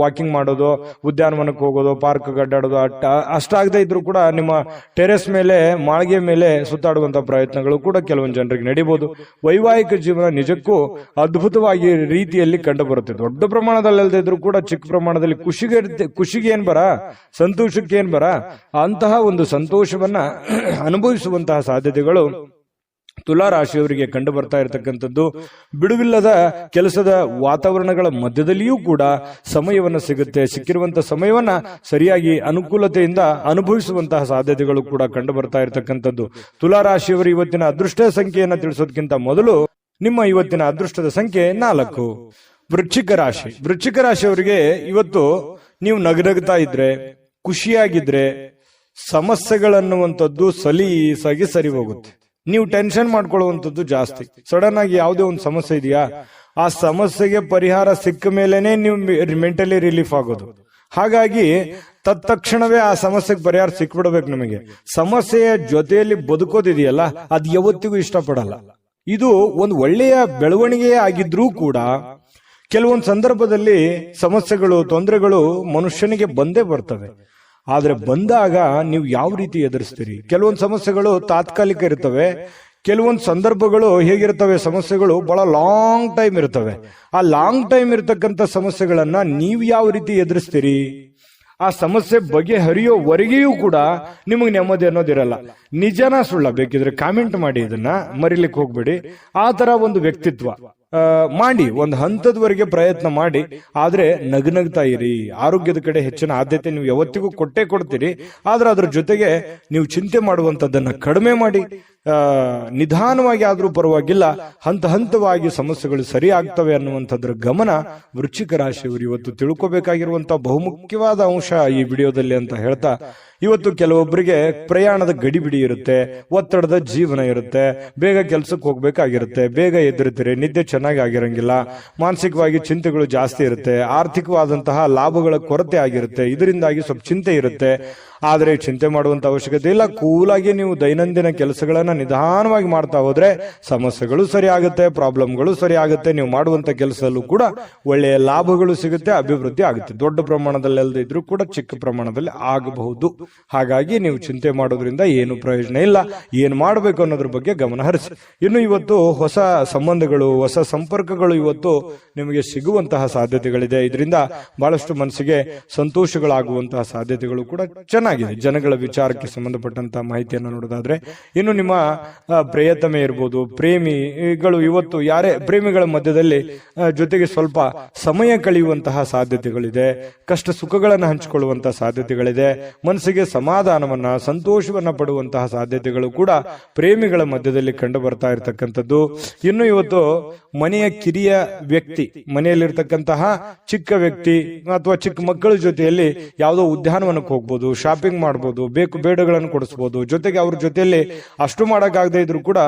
ವಾಕಿಂಗ್ ಮಾಡೋದು, ಉದ್ಯಾನವನಕ್ಕೆ ಹೋಗೋದು, ಪಾರ್ಕ್ ಅಡ್ಡಾಡೋದು ಅಷ್ಟಾಗದೆ ಇದ್ರೂ ಕೂಡ ನಿಮ್ಮ ಟೆರೆಸ್ ಮೇಲೆ, ಮಾಳಿಗೆ ಮೇಲೆ ಸುತ್ತಾಡುವಂತಹ ಪ್ರಯತ್ನಗಳು ಕೂಡ ಕೆಲವೊಂದು ಜನರಿಗೆ ನಡೀಬಹುದು. ವೈವಾಹಿಕ ಜೀವನ ನಿಜಕ್ಕೂ ಅದ್ಭುತವಾಗಿ ರೀತಿಯಲ್ಲಿ ಕಂಡು ಬರುತ್ತೆ. ದೊಡ್ಡ ಪ್ರಮಾಣದಲ್ಲಿ ಅಲ್ಲದೆ ಇದ್ರೂ ಕೂಡ ಚಿಕ್ಕ ಪ್ರಮಾಣದಲ್ಲಿ ಖುಷಿಗೆ ಏನ್ ಬರ, ಸಂತೋಷಕ್ಕೆ ಏನ್ ಬರ, ಅಂತಹ ಒಂದು ಸಂತೋಷವನ್ನ ಅನುಭವಿಸುವಂತಹ ಸಾಧ್ಯತೆಗಳು ತುಲಾ ರಾಶಿಯವರಿಗೆ ಕಂಡು ಬರ್ತಾ ಇರತಕ್ಕಂಥದ್ದು. ಬಿಡುವಿಲ್ಲದ ಕೆಲಸದ ವಾತಾವರಣಗಳ ಮಧ್ಯದಲ್ಲಿಯೂ ಕೂಡ ಸಮಯವನ್ನು ಸಿಗುತ್ತೆ. ಸಿಕ್ಕಿರುವಂತಹ ಸಮಯವನ್ನ ಸರಿಯಾಗಿ ಅನುಕೂಲತೆಯಿಂದ ಅನುಭವಿಸುವಂತಹ ಸಾಧ್ಯತೆಗಳು ಕೂಡ ಕಂಡು ಬರ್ತಾ ಇರತಕ್ಕಂಥದ್ದು. ತುಲಾ ರಾಶಿಯವರು ಇವತ್ತಿನ ಅದೃಷ್ಟ ಸಂಖ್ಯೆಯನ್ನು ತಿಳಿಸೋದಕ್ಕಿಂತ ಮೊದಲು ನಿಮ್ಮ ಇವತ್ತಿನ ಅದೃಷ್ಟದ ಸಂಖ್ಯೆ 4. ವೃಶ್ಚಿಕ ರಾಶಿ. ವೃಶ್ಚಿಕ ರಾಶಿಯವರಿಗೆ ಇವತ್ತು ನೀವು ನಗನಗ್ತಾ ಇದ್ರೆ, ಖುಷಿಯಾಗಿದ್ರೆ, ಸಮಸ್ಯೆಗಳನ್ನುವಂಥದ್ದು ಸಲೀಸಾಗಿ ಸರಿ ಹೋಗುತ್ತೆ. ನೀವು ಟೆನ್ಷನ್ ಮಾಡ್ಕೊಳ್ಳುವಂಥದ್ದು ಜಾಸ್ತಿ. ಸಡನ್ ಆಗಿ ಯಾವುದೇ ಒಂದು ಸಮಸ್ಯೆ ಇದೆಯಾ, ಆ ಸಮಸ್ಯೆಗೆ ಪರಿಹಾರ ಸಿಕ್ಕ ಮೇಲೇನೆ ನೀವು ಮೆಂಟಲಿ ರಿಲೀಫ್ ಆಗೋದು. ಹಾಗಾಗಿ ತತ್ಕ್ಷಣವೇ ಆ ಸಮಸ್ಯೆಗೆ ಪರಿಹಾರ ಸಿಕ್ಬಿಡ್ಬೇಕು. ನಿಮಗೆ ಸಮಸ್ಯೆಯ ಜೊತೆಯಲ್ಲಿ ಬದುಕೋದಿದೆಯಲ್ಲ, ಅದು ಯಾವತ್ತಿಗೂ ಇಷ್ಟಪಡಲ್ಲ. ಇದು ಒಂದು ಒಳ್ಳೆಯ ಬೆಳವಣಿಗೆಯೇ ಆಗಿದ್ರೂ ಕೂಡ ಕೆಲವೊಂದು ಸಂದರ್ಭದಲ್ಲಿ ಸಮಸ್ಯೆಗಳು, ತೊಂದರೆಗಳು ಮನುಷ್ಯನಿಗೆ ಬಂದೇ ಬರ್ತವೆ. ಆದ್ರೆ ಬಂದಾಗ ನೀವು ಯಾವ ರೀತಿ ಎದುರಿಸ್ತೀರಿ? ಕೆಲವೊಂದು ಸಮಸ್ಯೆಗಳು ತಾತ್ಕಾಲಿಕ ಇರ್ತವೆ, ಕೆಲವೊಂದು ಸಂದರ್ಭಗಳು ಹೇಗಿರ್ತವೆ, ಸಮಸ್ಯೆಗಳು ಬಹಳ ಲಾಂಗ್ ಟೈಮ್ ಇರ್ತವೆ. ಆ ಲಾಂಗ್ ಟೈಮ್ ಇರತಕ್ಕಂತ ಸಮಸ್ಯೆಗಳನ್ನ ನೀವು ಯಾವ ರೀತಿ ಎದುರಿಸ್ತೀರಿ? ಆ ಸಮಸ್ಯೆ ಬಗೆಹರಿಯೋವರೆಗೆಯೂ ಕೂಡ ನಿಮಗೆ ನೆಮ್ಮದಿ ಅನ್ನೋದಿರಲ್ಲ. ನಿಜನ ಸುಳ್ಳ ಬೇಕಿದ್ರೆ ಕಾಮೆಂಟ್ ಮಾಡಿ, ಇದನ್ನ ಮರಿಲಿಕ್ಕೆ ಹೋಗ್ಬೇಡಿ. ಆ ತರ ಒಂದು ವ್ಯಕ್ತಿತ್ವ ಮಾಡಿ, ಒಂದು ಹಂತದವರೆಗೆ ಪ್ರಯತ್ನ ಮಾಡಿ. ಆದ್ರೆ ನಗ್ನಗ್ತಾ ಇರಿ. ಆರೋಗ್ಯದ ಕಡೆ ಹೆಚ್ಚಿನ ಆದ್ಯತೆ ನೀವು ಯಾವತ್ತಿಗೂ ಕೊಡ್ತೀರಿ. ಆದ್ರೆ ಅದ್ರ ಜೊತೆಗೆ ನೀವು ಚಿಂತೆ ಮಾಡುವಂತದ್ದನ್ನ ಕಡಿಮೆ ಮಾಡಿ. ನಿಧಾನವಾಗಿ ಆದ್ರೂ ಪರವಾಗಿಲ್ಲ, ಹಂತವಾಗಿ ಸಮಸ್ಯೆಗಳು ಸರಿ ಆಗ್ತವೆ ಅನ್ನುವಂಥದ್ರ ಗಮನ ವೃಶ್ಚಿಕ ರಾಶಿಯವರು ಇವತ್ತು ತಿಳ್ಕೋಬೇಕಾಗಿರುವಂತಹ ಬಹುಮುಖ್ಯವಾದ ಅಂಶ ಈ ವಿಡಿಯೋದಲ್ಲಿ ಅಂತ ಹೇಳ್ತಾ, ಇವತ್ತು ಕೆಲವೊಬ್ಬರಿಗೆ ಪ್ರಯಾಣದ ಗಡಿಬಿಡಿ ಇರುತ್ತೆ, ಒತ್ತಡದ ಜೀವನ ಇರುತ್ತೆ, ಬೇಗ ಕೆಲಸಕ್ಕೆ ಹೋಗ್ಬೇಕಾಗಿರುತ್ತೆ, ಬೇಗ ಎದುರುತ್ತೀರಿ, ನಿದ್ದೆ ಚೆನ್ನಾಗಿ ಆಗಿರಂಗಿಲ್ಲ, ಮಾನಸಿಕವಾಗಿ ಚಿಂತೆಗಳು ಜಾಸ್ತಿ ಇರುತ್ತೆ, ಆರ್ಥಿಕವಾದಂತಹ ಲಾಭಗಳ ಕೊರತೆ ಆಗಿರುತ್ತೆ, ಇದರಿಂದಾಗಿ ಸ್ವಲ್ಪ ಚಿಂತೆ ಇರುತ್ತೆ. ಆದರೆ ಚಿಂತೆ ಮಾಡುವಂತ ಅವಶ್ಯಕತೆ ಇಲ್ಲ. ಕೂಲಾಗಿ ನೀವು ದೈನಂದಿನ ಕೆಲಸಗಳನ್ನ ನಿಧಾನವಾಗಿ ಮಾಡ್ತಾ ಹೋದ್ರೆ ಸಮಸ್ಯೆಗಳು ಸರಿ ಆಗುತ್ತೆ, ಪ್ರಾಬ್ಲಮ್ಗಳು ಸರಿ ಆಗುತ್ತೆ. ನೀವು ಮಾಡುವಂತ ಕೆಲಸದಲ್ಲೂ ಕೂಡ ಒಳ್ಳೆಯ ಲಾಭಗಳು ಸಿಗುತ್ತೆ, ಅಭಿವೃದ್ಧಿ ಆಗುತ್ತೆ. ದೊಡ್ಡ ಪ್ರಮಾಣದಲ್ಲಿ ಅಲ್ಲದೆ ಇದ್ರೂ ಕೂಡ ಚಿಕ್ಕ ಪ್ರಮಾಣದಲ್ಲಿ ಆಗಬಹುದು. ಹಾಗಾಗಿ ನೀವು ಚಿಂತೆ ಮಾಡೋದ್ರಿಂದ ಏನು ಪ್ರಯೋಜನ ಇಲ್ಲ. ಏನು ಮಾಡಬೇಕು ಅನ್ನೋದ್ರ ಬಗ್ಗೆ ಗಮನ ಹರಿಸಿ. ಇನ್ನು ಇವತ್ತು ಹೊಸ ಸಂಬಂಧಗಳು, ಹೊಸ ಸಂಪರ್ಕಗಳು ಇವತ್ತು ನಿಮಗೆ ಸಿಗುವಂತಹ ಸಾಧ್ಯತೆಗಳಿದೆ. ಇದರಿಂದ ಬಹಳಷ್ಟು ಮನಸ್ಸಿಗೆ ಸಂತೋಷಗಳಾಗುವಂತಹ ಸಾಧ್ಯತೆಗಳು ಕೂಡ ಚೆನ್ನಾಗಿದೆ. ಜನಗಳ ವಿಚಾರಕ್ಕೆ ಸಂಬಂಧಪಟ್ಟಂತಹ ಮಾಹಿತಿಯನ್ನು ನೋಡೋದಾದ್ರೆ, ಇನ್ನು ನಿಮ್ಮ ಪ್ರಿಯತಮೆ ಇರ್ಬೋದು, ಪ್ರೇಮಿಗಳು ಇವತ್ತು ಯಾರೇ ಪ್ರೇಮಿಗಳ ಮಧ್ಯದಲ್ಲಿ ಜೊತೆಗೆ ಸ್ವಲ್ಪ ಸಮಯ ಕಳೆಯುವಂತಹ ಸಾಧ್ಯತೆಗಳಿದೆ. ಕಷ್ಟ ಸುಖಗಳನ್ನು ಹಂಚಿಕೊಳ್ಳುವಂತಹ ಸಾಧ್ಯತೆಗಳಿದೆ. ಮನಸ್ಸಿಗೆ ಸಮಾಧಾನವನ್ನ, ಸಂತೋಷವನ್ನ ಪಡುವಂತಹ ಸಾಧ್ಯತೆಗಳು ಕೂಡ ಪ್ರೇಮಿಗಳ ಮಧ್ಯದಲ್ಲಿ ಕಂಡು ಬರ್ತಾ ಇರತಕ್ಕಂಥದ್ದು. ಇನ್ನು ಇವತ್ತು ಮನೆಯ ಕಿರಿಯ ವ್ಯಕ್ತಿ, ಮನೆಯಲ್ಲಿರ್ತಕ್ಕಂತಹ ಚಿಕ್ಕ ವ್ಯಕ್ತಿ ಅಥವಾ ಚಿಕ್ಕ ಮಕ್ಕಳ ಜೊತೆಯಲ್ಲಿ ಯಾವುದೋ ಉದ್ಯಾನವನಕ್ಕೆ ಹೋಗ್ಬೋದು, ಶಾಪಿಂಗ್ ಮಾಡ್ಬೋದು, ಬೇಕು ಬೇಡಗಳನ್ನು ಕೊಡಿಸಬಹುದು. ಜೊತೆಗೆ ಅವ್ರ ಜೊತೆಯಲ್ಲಿ ಅಷ್ಟು ಮಾಡಕ್ಕಾಗದೇ ಇದ್ರು ಕೂಡ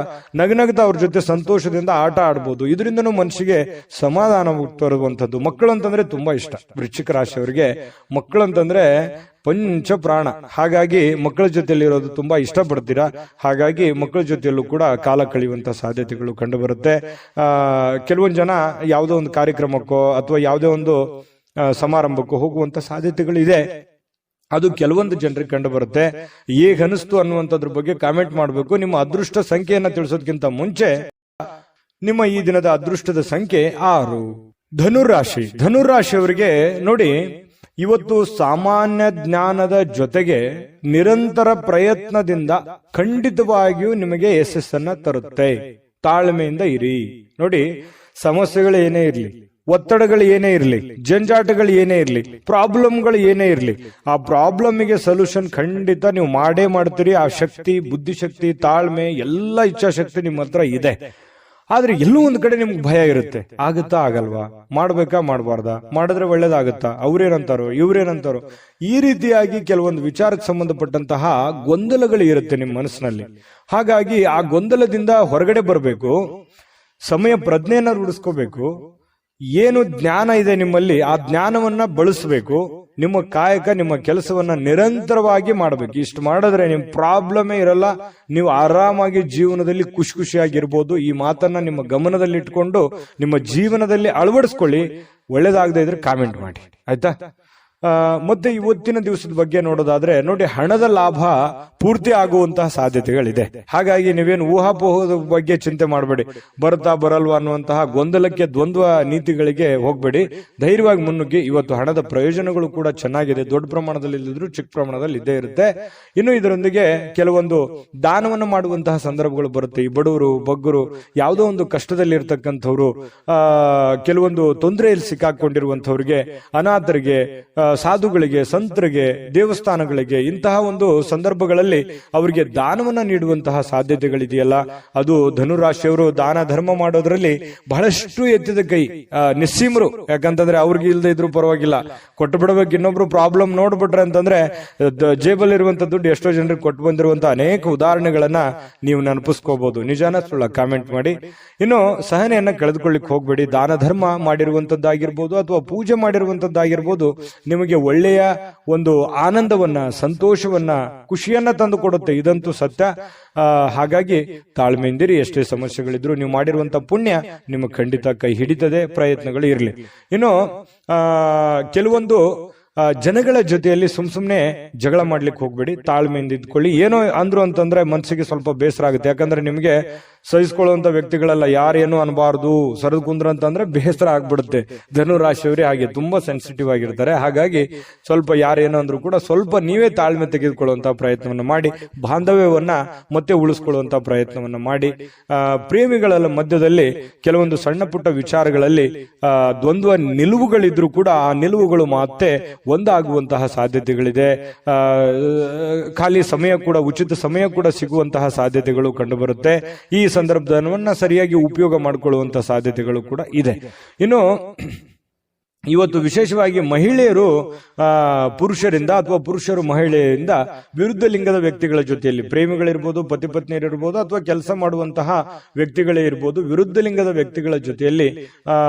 ನಗನಗ್ತಾ ಅವ್ರ ಜೊತೆ ಸಂತೋಷದಿಂದ ಆಟ ಆಡ್ಬೋದು. ಇದರಿಂದನೂ ಮನಸ್ಸಿಗೆ ಸಮಾಧಾನ ತರುವಂತದ್ದು. ಮಕ್ಕಳಂತಂದ್ರೆ ತುಂಬಾ ಇಷ್ಟ. ವೃಶ್ಚಿಕ ರಾಶಿಯವರಿಗೆ ಮಕ್ಕಳಂತಂದ್ರೆ ಪಂಚ ಪ್ರಾಣ. ಹಾಗಾಗಿ ಮಕ್ಕಳ ಜೊತೆಯಲ್ಲಿ ಇರೋದು ತುಂಬಾ ಇಷ್ಟಪಡ್ತೀರಾ. ಹಾಗಾಗಿ ಮಕ್ಕಳ ಜೊತೆಯಲ್ಲೂ ಕೂಡ ಕಾಲ ಕಳೆಯುವಂತ ಸಾಧ್ಯತೆಗಳು ಕಂಡು ಬರುತ್ತೆ. ಕೆಲವೊಂದು ಜನ ಯಾವುದೋ ಒಂದು ಕಾರ್ಯಕ್ರಮಕ್ಕೋ ಅಥವಾ ಯಾವುದೇ ಒಂದು ಸಮಾರಂಭಕ್ಕೂ ಹೋಗುವಂತ ಸಾಧ್ಯತೆಗಳಿದೆ. ಅದು ಕೆಲವೊಂದು ಜನರಿಗೆ ಕಂಡು ಬರುತ್ತೆ. ಹೇಗೆ ಅನಿಸ್ತು ಅನ್ನುವಂಥದ್ರ ಬಗ್ಗೆ ಕಾಮೆಂಟ್ ಮಾಡಬೇಕು. ನಿಮ್ಮ ಅದೃಷ್ಟ ಸಂಖ್ಯೆಯನ್ನ ತಿಳಿಸೋದಕ್ಕಿಂತ ಮುಂಚೆ ನಿಮ್ಮ ಈ ದಿನದ ಅದೃಷ್ಟದ ಸಂಖ್ಯೆ 6. ಧನುರಾಶಿಯವರಿಗೆ ನೋಡಿ, ಇವತ್ತು ಸಾಮಾನ್ಯ ಜ್ಞಾನದ ಜೊತೆಗೆ ನಿರಂತರ ಪ್ರಯತ್ನದಿಂದ ಖಂಡಿತವಾಗಿಯೂ ನಿಮಗೆ ಯಶಸ್ಸನ್ನ ತರುತ್ತೆ. ತಾಳ್ಮೆಯಿಂದ ಇರಿ. ನೋಡಿ, ಸಮಸ್ಯೆಗಳು ಏನೇ ಇರಲಿ, ಒತ್ತಡಗಳು ಏನೇ ಇರಲಿ, ಜಂಜಾಟಗಳು ಏನೇ ಇರಲಿ, ಪ್ರಾಬ್ಲಮ್ಗಳು ಏನೇ ಇರಲಿ, ಆ ಪ್ರಾಬ್ಲಮ್ಗೆ ಸೊಲ್ಯೂಷನ್ ಖಂಡಿತ ನೀವು ಮಾಡೇ ಮಾಡ್ತೀರಿ. ಆ ಶಕ್ತಿ, ಬುದ್ಧಿಶಕ್ತಿ, ತಾಳ್ಮೆ, ಎಲ್ಲ ಇಚ್ಛಾಶಕ್ತಿ ನಿಮ್ಮ ಹತ್ರ ಇದೆ. ಆದ್ರೆ ಎಲ್ಲೂ ಒಂದ್ ಕಡೆ ನಿಮ್ಗೆ ಭಯ ಇರುತ್ತೆ. ಆಗುತ್ತಾ ಆಗಲ್ವಾ, ಮಾಡ್ಬೇಕಾ ಮಾಡಬಾರ್ದಾ, ಮಾಡಿದ್ರೆ ಒಳ್ಳೇದಾಗುತ್ತಾ, ಅವ್ರೇನಂತಾರೋ ಇವ್ರೇನಂತಾರೋ, ಈ ರೀತಿಯಾಗಿ ಕೆಲವೊಂದು ವಿಚಾರಕ್ಕೆ ಸಂಬಂಧಪಟ್ಟಂತಹ ಗೊಂದಲಗಳು ಇರುತ್ತೆ ನಿಮ್ಮ ಮನಸ್ಸಿನಲ್ಲಿ. ಹಾಗಾಗಿ ಆ ಗೊಂದಲದಿಂದ ಹೊರಗಡೆ ಬರಬೇಕು, ಸಮಯ ಪ್ರಜ್ಞೆಯನ್ನ ರೂಢಿಸ್ಕೋಬೇಕು. ಏನು ಜ್ಞಾನ ಇದೆ ನಿಮ್ಮಲ್ಲಿ, ಆ ಜ್ಞಾನವನ್ನ ಬಳಸಬೇಕು. ನಿಮ್ಮ ಕಾಯಕ, ನಿಮ್ಮ ಕೆಲಸವನ್ನ ನಿರಂತರವಾಗಿ ಮಾಡಬೇಕು. ಇಷ್ಟು ಮಾಡಿದ್ರೆ ನಿಮ್ ಪ್ರಾಬ್ಲಮೇ ಇರಲ್ಲ, ನೀವು ಆರಾಮಾಗಿ ಜೀವನದಲ್ಲಿ ಖುಷಿಯಾಗಿರ್ಬೋದು. ಈ ಮಾತನ್ನ ನಿಮ್ಮ ಗಮನದಲ್ಲಿ ಇಟ್ಕೊಂಡು ನಿಮ್ಮ ಜೀವನದಲ್ಲಿ ಅಳವಡಿಸ್ಕೊಳ್ಳಿ. ಒಳ್ಳೇದಾಗದೇ ಇದ್ರೆ ಕಾಮೆಂಟ್ ಮಾಡಿ, ಆಯ್ತಾ? ಮತ್ತೆ ಇವತ್ತಿನ ದಿವಸದ ಬಗ್ಗೆ ನೋಡೋದಾದ್ರೆ, ನೋಡಿ, ಹಣದ ಲಾಭ ಪೂರ್ತಿ ಆಗುವಂತಹ ಸಾಧ್ಯತೆಗಳಿದೆ. ಹಾಗಾಗಿ ನೀವೇನು ಊಹಾಪೋಹದ ಬಗ್ಗೆ ಚಿಂತೆ ಮಾಡಬೇಡಿ. ಬರುತ್ತಾ ಬರಲ್ವಾ ಅನ್ನುವಂತಹ ಗೊಂದಲಕ್ಕೆ, ದ್ವಂದ್ವ ನೀತಿಗಳಿಗೆ ಹೋಗ್ಬೇಡಿ. ಧೈರ್ಯವಾಗಿ ಮುನ್ನುಗ್ಗಿ. ಇವತ್ತು ಹಣದ ಪ್ರಯೋಜನಗಳು ಕೂಡ ಚೆನ್ನಾಗಿದೆ. ದೊಡ್ಡ ಪ್ರಮಾಣದಲ್ಲಿ ಇಲ್ಲದಿದ್ರು ಚಿಕ್ಕ ಪ್ರಮಾಣದಲ್ಲಿ ಇದ್ದೇ ಇರುತ್ತೆ. ಇನ್ನು ಇದರೊಂದಿಗೆ ಕೆಲವೊಂದು ದಾನವನ್ನು ಮಾಡುವಂತಹ ಸಂದರ್ಭಗಳು ಬರುತ್ತೆ. ಈ ಬಡವರು, ಬಗ್ಗರು, ಯಾವುದೋ ಒಂದು ಕಷ್ಟದಲ್ಲಿ ಇರ್ತಕ್ಕಂಥವ್ರು, ಕೆಲವೊಂದು ತೊಂದರೆಯಲ್ಲಿ ಸಿಕ್ಕಾಕೊಂಡಿರುವಂತವ್ರಿಗೆ, ಅನಾಥರಿಗೆ, ಸಾಧುಗಳಿಗೆ, ಸಂತರಿಗೆ, ದೇವಸ್ಥಾನಗಳಿಗೆ, ಇಂತಹ ಒಂದು ಸಂದರ್ಭಗಳಲ್ಲಿ ಅವರಿಗೆ ದಾನವನ್ನ ನೀಡುವಂತಹ ಸಾಧ್ಯತೆಗಳಿದೆಯಲ್ಲ, ಅದು ಧನುರಾಶಿಯವರು ದಾನ ಧರ್ಮ ಮಾಡೋದ್ರಲ್ಲಿ ಬಹಳಷ್ಟು ಎತ್ತಿದ ಕೈ, ನಿಸ್ಸೀಮರು. ಯಾಕಂತಂದ್ರೆ ಅವ್ರಿಗೆ ಇಲ್ಲದೆ ಇದ್ರು ಪರವಾಗಿಲ್ಲ, ಕೊಟ್ಟು ಬಿಡಬೇಕು. ಇನ್ನೊಬ್ರು ಪ್ರಾಬ್ಲಮ್ ನೋಡ್ಬಿಟ್ರೆ ಅಂತಂದ್ರೆ ಜೇಬಲ್ ಇರುವಂತ ದುಡ್ಡು ಎಷ್ಟೋ ಜನರಿಗೆ ಕೊಟ್ಟು ಬಂದಿರುವಂತಹ ಅನೇಕ ಉದಾಹರಣೆಗಳನ್ನ ನೀವು ನೆನಪಿಸ್ಕೋಬಹುದು. ನಿಜಾನ ಸುಳ್ಳ ಕಾಮೆಂಟ್ ಮಾಡಿ. ಇನ್ನು ಸಹನೆಯನ್ನ ಕಳೆದುಕೊಳ್ಳಿಕ್ ಹೋಗ್ಬೇಡಿ. ದಾನ ಧರ್ಮ ಮಾಡಿರುವಂತದ್ದಾಗಿರ್ಬೋದು ಅಥವಾ ಪೂಜೆ ಮಾಡಿರುವಂತದ್ದಾಗಿರ್ಬೋದು, ನಿಮಗೆ ಒಳ್ಳೆಯ ಒಂದು ಆನಂದವನ್ನ, ಸಂತೋಷವನ್ನ, ಖುಷಿಯನ್ನ ತಂದು ಕೊಡುತ್ತೆ. ಇದಂತೂ ಸತ್ಯ. ಹಾಗಾಗಿ ತಾಳ್ಮೆಯಿಂದಿರಿ. ಎಷ್ಟೇ ಸಮಸ್ಯೆಗಳಿದ್ರು ನೀವು ಮಾಡಿರುವಂತ ಪುಣ್ಯ ನಿಮಗೆ ಖಂಡಿತ ಕೈ ಹಿಡಿತದೆ. ಪ್ರಯತ್ನಗಳು ಇರಲಿ. ಇನ್ನು ಕೆಲವೊಂದು ಜನಗಳ ಜೊತೆಯಲ್ಲಿ ಸುಮ್ನೆ ಜಗಳ ಮಾಡ್ಲಿಕ್ಕೆ ಹೋಗ್ಬೇಡಿ. ತಾಳ್ಮೆಯಿಂದ ಇದ್ಕೊಳ್ಳಿ. ಏನೋ ಅಂದ್ರು ಅಂತಂದ್ರೆ ಮನಸ್ಸಿಗೆ ಸ್ವಲ್ಪ ಬೇಸರ ಆಗುತ್ತೆ. ಯಾಕಂದ್ರೆ ನಿಮಗೆ ಸಹಿಸ್ಕೊಳ್ಳುವಂತ ವ್ಯಕ್ತಿಗಳೆಲ್ಲ ಯಾರೇನು ಅನ್ಬಾರ್ದು, ಸರದ್ ಕುಂದ್ರ ಅಂತಂದ್ರೆ ಬೇಸರ ಆಗ್ಬಿಡುತ್ತೆ. ಧನುರಾಶಿಯವರೇ ಹಾಗೆ ತುಂಬಾ ಸೆನ್ಸಿಟಿವ್ ಆಗಿರ್ತಾರೆ. ಹಾಗಾಗಿ ಸ್ವಲ್ಪ ಯಾರೇನೋ ಅಂದ್ರೂ ಕೂಡ ಸ್ವಲ್ಪ ನೀವೇ ತಾಳ್ಮೆ ತೆಗೆದುಕೊಳ್ಳುವಂತ ಪ್ರಯತ್ನವನ್ನ ಮಾಡಿ, ಬಾಂಧವ್ಯವನ್ನ ಮತ್ತೆ ಉಳಿಸ್ಕೊಳ್ಳುವಂತ ಪ್ರಯತ್ನವನ್ನ ಮಾಡಿ. ಪ್ರೇಮಿಗಳ ಮಧ್ಯದಲ್ಲಿ ಕೆಲವೊಂದು ಸಣ್ಣ ಪುಟ್ಟ ವಿಚಾರಗಳಲ್ಲಿ ದ್ವಂದ್ವ ನಿಲುವುಗಳಿದ್ರು ಕೂಡ ಆ ನಿಲುವುಗಳು ಮತ್ತೆ ಒಂದಾಗುವಂತಹ ಸಾಧ್ಯತೆಗಳಿದೆ. ಖಾಲಿ ಸಮಯ ಕೂಡ, ಉಚಿತ ಸಮಯ ಕೂಡ ಸಿಗುವಂತಹ ಸಾಧ್ಯತೆಗಳು ಕಂಡು ಬರುತ್ತೆ. ಈ ಸಂದರ್ಭವನ್ನ ಸರಿಯಾಗಿ ಉಪಯೋಗ ಮಾಡಿಕೊಳ್ಳುವಂತಹ ಸಾಧ್ಯತೆಗಳು ಕೂಡ ಇದೆ. ಇನ್ನು ಇವತ್ತು ವಿಶೇಷವಾಗಿ ಮಹಿಳೆಯರು ಪುರುಷರಿಂದ ಅಥವಾ ಪುರುಷರು ಮಹಿಳೆಯರಿಂದ ವಿರುದ್ಧ ಲಿಂಗದ ವ್ಯಕ್ತಿಗಳ ಜೊತೆಯಲ್ಲಿ, ಪ್ರೇಮಿಗಳಿರ್ಬೋದು, ಪತಿ ಪತ್ನಿಯರಿರ್ಬೋದು, ಅಥವಾ ಕೆಲಸ ಮಾಡುವಂತಹ ವ್ಯಕ್ತಿಗಳೇ ಇರ್ಬೋದು, ವಿರುದ್ಧ ಲಿಂಗದ ವ್ಯಕ್ತಿಗಳ ಜೊತೆಯಲ್ಲಿ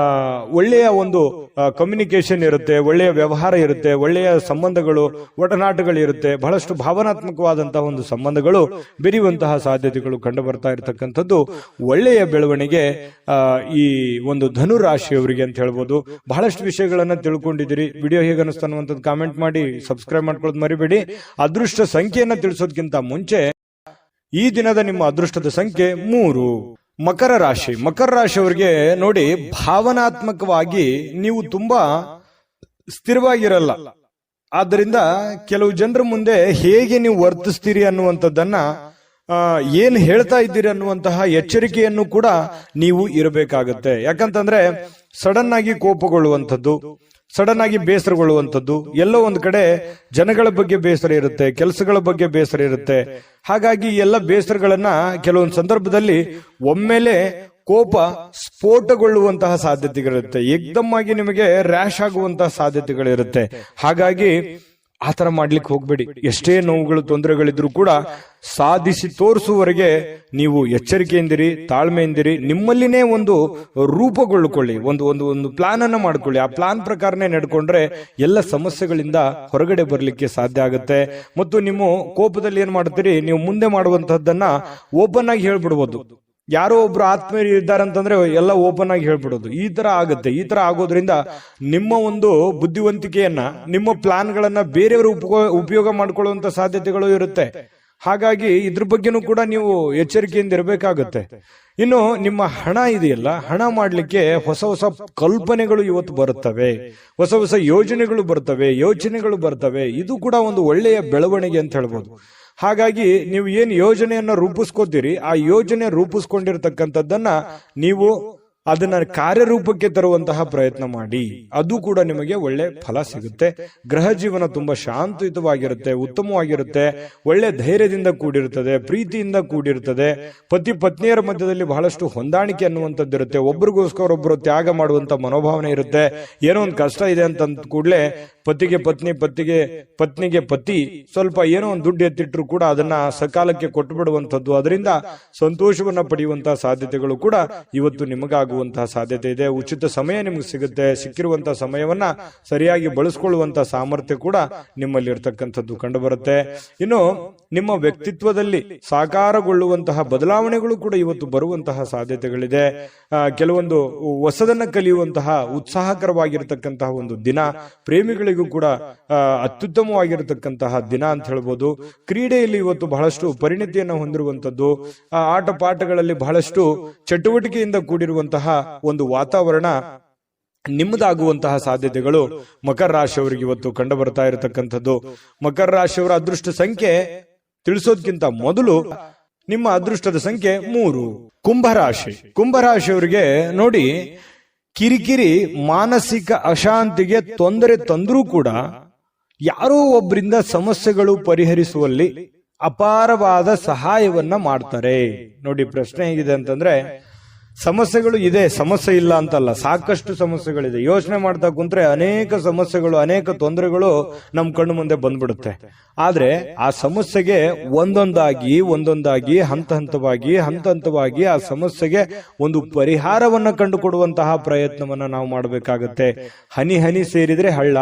ಒಳ್ಳೆಯ ಒಂದು ಕಮ್ಯುನಿಕೇಶನ್ ಇರುತ್ತೆ, ಒಳ್ಳೆಯ ವ್ಯವಹಾರ ಇರುತ್ತೆ, ಒಳ್ಳೆಯ ಸಂಬಂಧಗಳು, ಒಡನಾಟಗಳು ಇರುತ್ತೆ. ಬಹಳಷ್ಟು ಭಾವನಾತ್ಮಕವಾದಂತಹ ಒಂದು ಸಂಬಂಧಗಳು ಬೆರೆಯುವಂತಹ ಸಾಧ್ಯತೆಗಳು ಕಂಡು ಬರ್ತಾ ಇರತಕ್ಕಂಥದ್ದು ಒಳ್ಳೆಯ ಬೆಳವಣಿಗೆ ಈ ಒಂದು ಧನುರಾಶಿಯವರಿಗೆ ಅಂತ ಹೇಳ್ಬೋದು. ಬಹಳಷ್ಟು ವಿಷಯಗಳನ್ನ ತಿಳ್ಕೊಂಡಿದ್ದೀರಿ. ವಿಡಿಯೋ ಹೇಗೆ ಅನಿಸ್ತಾ ಅನ್ನುವಂಥದ್ದು ಕಾಮೆಂಟ್ ಮಾಡಿ, ಸಬ್ಸ್ಕ್ರೈಬ್ ಮಾಡ್ಕೊಳ್ಳೋದು ಮರಿಬೇಡಿ. ಅದೃಷ್ಟ ಸಂಖ್ಯೆಯನ್ನ ತಿಳಿಸೋದಕ್ಕಿಂತ ಮುಂಚೆ ಈ ದಿನದ ನಿಮ್ಮ ಅದೃಷ್ಟದ ಸಂಖ್ಯೆ 3. ಮಕರ ರಾಶಿ. ಮಕರ ರಾಶಿಯವರಿಗೆ ನೋಡಿ, ಭಾವನಾತ್ಮಕವಾಗಿ ನೀವು ತುಂಬಾ ಸ್ಥಿರವಾಗಿರಲ್ಲ. ಆದ್ದರಿಂದ ಕೆಲವು ಜನರ ಮುಂದೆ ಹೇಗೆ ನೀವು ವರ್ತಿಸ್ತೀರಿ ಅನ್ನುವಂಥದ್ದನ್ನ, ಏನ್ ಹೇಳ್ತಾ ಇದ್ದೀರಿ ಅನ್ನುವಂತಹ ಎಚ್ಚರಿಕೆಯನ್ನು ಕೂಡ ನೀವು ಇರಬೇಕಾಗತ್ತೆ. ಯಾಕಂತಂದ್ರೆ ಸಡನ್ ಆಗಿ ಕೋಪಗೊಳ್ಳುವಂಥದ್ದು, ಸಡನ್ ಆಗಿ ಬೇಸರಗೊಳ್ಳುವಂಥದ್ದು, ಎಲ್ಲೋ ಒಂದು ಕಡೆ ಜನಗಳ ಬಗ್ಗೆ ಬೇಸರ ಇರುತ್ತೆ, ಕೆಲಸಗಳ ಬಗ್ಗೆ ಬೇಸರ ಇರುತ್ತೆ. ಹಾಗಾಗಿ ಎಲ್ಲ ಬೇಸರಗಳನ್ನ ಕೆಲವೊಂದು ಸಂದರ್ಭದಲ್ಲಿ ಒಮ್ಮೆಲೆ ಕೋಪ ಸ್ಫೋಟಗೊಳ್ಳುವಂತಹ ಸಾಧ್ಯತೆಗಳಿರುತ್ತೆ. ಏಕ್ದಮ್ ಆಗಿ ನಿಮಗೆ ರ್ಯಾಶ್ ಆಗುವಂತಹ ಸಾಧ್ಯತೆಗಳಿರುತ್ತೆ. ಹಾಗಾಗಿ ಆತರ ಮಾಡ್ಲಿಕ್ಕೆ ಹೋಗ್ಬೇಡಿ. ಎಷ್ಟೇ ನೋವುಗಳು, ತೊಂದರೆಗಳಿದ್ರು ಕೂಡ ಸಾಧಿಸಿ ತೋರಿಸುವವರೆಗೆ ನೀವು ಎಚ್ಚರಿಕೆಯಿಂದಿರಿ, ತಾಳ್ಮೆಯಿಂದಿರಿ. ನಿಮ್ಮಲ್ಲಿನೇ ಒಂದು ರೂಪುಗೊಳ್ಳಿಕೊಳ್ಳಿ, ಒಂದು ಪ್ಲಾನ್ ಅನ್ನ ಮಾಡ್ಕೊಳ್ಳಿ. ಆ ಪ್ಲಾನ್ ಪ್ರಕಾರನೇ ನಡ್ಕೊಂಡ್ರೆ ಎಲ್ಲ ಸಮಸ್ಯೆಗಳಿಂದ ಹೊರಗಡೆ ಬರ್ಲಿಕ್ಕೆ ಸಾಧ್ಯ ಆಗುತ್ತೆ. ಮತ್ತು ನೀವು ಕೋಪದಲ್ಲಿ ಏನ್ ಮಾಡ್ತೀರಿ, ನೀವು ಮುಂದೆ ಮಾಡುವಂತಹದ್ದನ್ನ ಓಪನ್ ಆಗಿ ಹೇಳ್ಬಿಡ್ಬೋದು. ಯಾರೋ ಒಬ್ರು ಆತ್ಮೀಯರು ಇದ್ದಾರಂತಂದ್ರೆ ಎಲ್ಲ ಓಪನ್ ಆಗಿ ಹೇಳ್ಬಿಡೋದು. ಈ ತರ ಆಗುತ್ತೆ. ಈ ತರ ಆಗೋದ್ರಿಂದ ನಿಮ್ಮ ಒಂದು ಬುದ್ಧಿವಂತಿಕೆಯನ್ನ, ನಿಮ್ಮ ಪ್ಲಾನ್ಗಳನ್ನ ಬೇರೆಯವರು ಉಪಯೋಗ ಮಾಡ್ಕೊಳ್ಳುವಂತ ಸಾಧ್ಯತೆಗಳು ಇರುತ್ತೆ. ಹಾಗಾಗಿ ಇದ್ರ ಬಗ್ಗೆನೂ ಕೂಡ ನೀವು ಎಚ್ಚರಿಕೆಯಿಂದ ಇರಬೇಕಾಗುತ್ತೆ. ಇನ್ನು ನಿಮ್ಮ ಹಣ ಇದೆಯಲ್ಲ, ಹಣ ಮಾಡ್ಲಿಕ್ಕೆ ಹೊಸ ಹೊಸ ಕಲ್ಪನೆಗಳು ಇವತ್ತು ಬರುತ್ತವೆ, ಹೊಸ ಹೊಸ ಯೋಚನೆಗಳು ಬರ್ತವೆ. ಇದು ಕೂಡ ಒಂದು ಒಳ್ಳೆಯ ಬೆಳವಣಿಗೆ ಅಂತ ಹೇಳ್ಬೋದು. ಹಾಗಾಗಿ ನೀವು ಏನು ಯೋಜನೆಯನ್ನ ರೂಪಿಸ್ಕೋತೀರಿ, ಆ ಯೋಜನೆ ರೂಪಿಸ್ಕೊಂಡಿರ್ತಕ್ಕಂಥದ್ದನ್ನ ನೀವು ಅದನ್ನ ಕಾರ್ಯರೂಪಕ್ಕೆ ತರುವಂತಹ ಪ್ರಯತ್ನ ಮಾಡಿ. ಅದು ಕೂಡ ನಿಮಗೆ ಒಳ್ಳೆ ಫಲ ಸಿಗುತ್ತೆ. ಗೃಹ ಜೀವನ ತುಂಬಾ ಶಾಂತಯುತವಾಗಿರುತ್ತೆ, ಉತ್ತಮವಾಗಿರುತ್ತೆ, ಒಳ್ಳೆ ಧೈರ್ಯದಿಂದ ಕೂಡಿರುತ್ತದೆ, ಪ್ರೀತಿಯಿಂದ ಕೂಡಿರುತ್ತದೆ. ಪತಿ ಪತ್ನಿಯರ ಮಧ್ಯದಲ್ಲಿ ಬಹಳಷ್ಟು ಹೊಂದಾಣಿಕೆ ಅನ್ನುವಂಥದ್ದು ಇರುತ್ತೆ. ಒಬ್ರಿಗೋಸ್ಕರ ಒಬ್ಬರು ತ್ಯಾಗ ಮಾಡುವಂತ ಮನೋಭಾವನೆ ಇರುತ್ತೆ. ಏನೋ ಒಂದು ಕಷ್ಟ ಇದೆ ಅಂತ ಕೂಡಲೇ ಪತಿಗೆ ಪತ್ನಿ, ಪತ್ನಿಗೆ ಪತಿ ಸ್ವಲ್ಪ ಏನೋ ಒಂದು ದುಡ್ಡು ಎತ್ತಿಟ್ರು ಕೂಡ ಅದನ್ನ ಸಕಾಲಕ್ಕೆ ಕೊಟ್ಟು ಬಿಡುವಂಥದ್ದು, ಅದರಿಂದ ಸಂತೋಷವನ್ನ ಪಡೆಯುವಂತಹ ಸಾಧ್ಯತೆಗಳು ಕೂಡ ಇವತ್ತು ನಿಮಗಾಗುವಂತಹ ಸಾಧ್ಯತೆ ಇದೆ. ಉಚಿತ ಸಮಯ ನಿಮಗೆ ಸಿಗುತ್ತೆ. ಸಿಕ್ಕಿರುವಂತಹ ಸಮಯವನ್ನ ಸರಿಯಾಗಿ ಬಳಸ್ಕೊಳ್ಳುವಂತಹ ಸಾಮರ್ಥ್ಯ ಕೂಡ ನಿಮ್ಮಲ್ಲಿ ಇರ್ತಕ್ಕಂಥದ್ದು ಕಂಡು ಬರುತ್ತೆ. ಇನ್ನು ನಿಮ್ಮ ವ್ಯಕ್ತಿತ್ವದಲ್ಲಿ ಸಾಕಾರಗೊಳ್ಳುವಂತಹ ಬದಲಾವಣೆಗಳು ಕೂಡ ಇವತ್ತು ಬರುವಂತಹ ಸಾಧ್ಯತೆಗಳಿದೆ. ಕೆಲವೊಂದು ಹೊಸದನ್ನ ಕಲಿಯುವಂತಹ ಉತ್ಸಾಹಕರವಾಗಿರತಕ್ಕಂತಹ ಒಂದು ದಿನ, ಪ್ರೇಮಿಗಳಿಗೂ ಕೂಡ ಅತ್ಯುತ್ತಮವಾಗಿರತಕ್ಕಂತಹ ದಿನ ಅಂತ ಹೇಳ್ಬೋದು. ಕ್ರೀಡೆಯಲ್ಲಿ ಇವತ್ತು ಬಹಳಷ್ಟು ಪರಿಣಿತಿಯನ್ನು ಹೊಂದಿರುವಂತದ್ದು, ಆಟ ಪಾಠಗಳಲ್ಲಿ ಬಹಳಷ್ಟು ಚಟುವಟಿಕೆಯಿಂದ ಕೂಡಿರುವಂತಹ ಒಂದು ವಾತಾವರಣ ನಿಮ್ಮದಾಗುವಂತಹ ಸಾಧ್ಯತೆಗಳು ಮಕರ ರಾಶಿಯವರಿಗೆ ಇವತ್ತು ಕಂಡು ಬರ್ತಾ ಇರತಕ್ಕಂಥದ್ದು. ಮಕರ ರಾಶಿಯವರ ಅದೃಷ್ಟ ಸಂಖ್ಯೆ ತಿಳಿಸೋದಕ್ಕಿಂತ ಮೊದಲು ನಿಮ್ಮ ಅದೃಷ್ಟದ ಸಂಖ್ಯೆ 3. ಕುಂಭರಾಶಿಯವರಿಗೆ ನೋಡಿ, ಕಿರಿಕಿರಿ, ಮಾನಸಿಕ ಅಶಾಂತಿಗೆ ತೊಂದರೆ ತಂದ್ರೂ ಕೂಡ ಯಾರೋ ಒಬ್ಬರಿಂದ ಸಮಸ್ಯೆಗಳು ಪರಿಹರಿಸುವಲ್ಲಿ ಅಪಾರವಾದ ಸಹಾಯವನ್ನ ಮಾಡ್ತಾರೆ. ನೋಡಿ, ಪ್ರಶ್ನೆ ಹೇಗಿದೆ ಅಂತಂದ್ರೆ, ಸಮಸ್ಯೆಗಳು ಇದೆ, ಸಮಸ್ಯೆ ಇಲ್ಲ ಅಂತಲ್ಲ, ಸಾಕಷ್ಟು ಸಮಸ್ಯೆಗಳಿದೆ. ಯೋಚನೆ ಮಾಡ್ತಾ ಕುಂತ್ರೆ ಅನೇಕ ಸಮಸ್ಯೆಗಳು, ಅನೇಕ ತೊಂದರೆಗಳು ನಮ್ಮ ಕಣ್ಣು ಮುಂದೆ ಬಂದ್ಬಿಡುತ್ತೆ. ಆದ್ರೆ ಆ ಸಮಸ್ಯೆಗೆ ಒಂದೊಂದಾಗಿ ಹಂತ ಹಂತವಾಗಿ ಆ ಸಮಸ್ಯೆಗೆ ಒಂದು ಪರಿಹಾರವನ್ನ ಕಂಡುಕೊಡುವಂತಹ ಪ್ರಯತ್ನವನ್ನ ನಾವು ಮಾಡಬೇಕಾಗತ್ತೆ. ಹನಿ ಹನಿ ಸೇರಿದ್ರೆ ಹಳ್ಳ,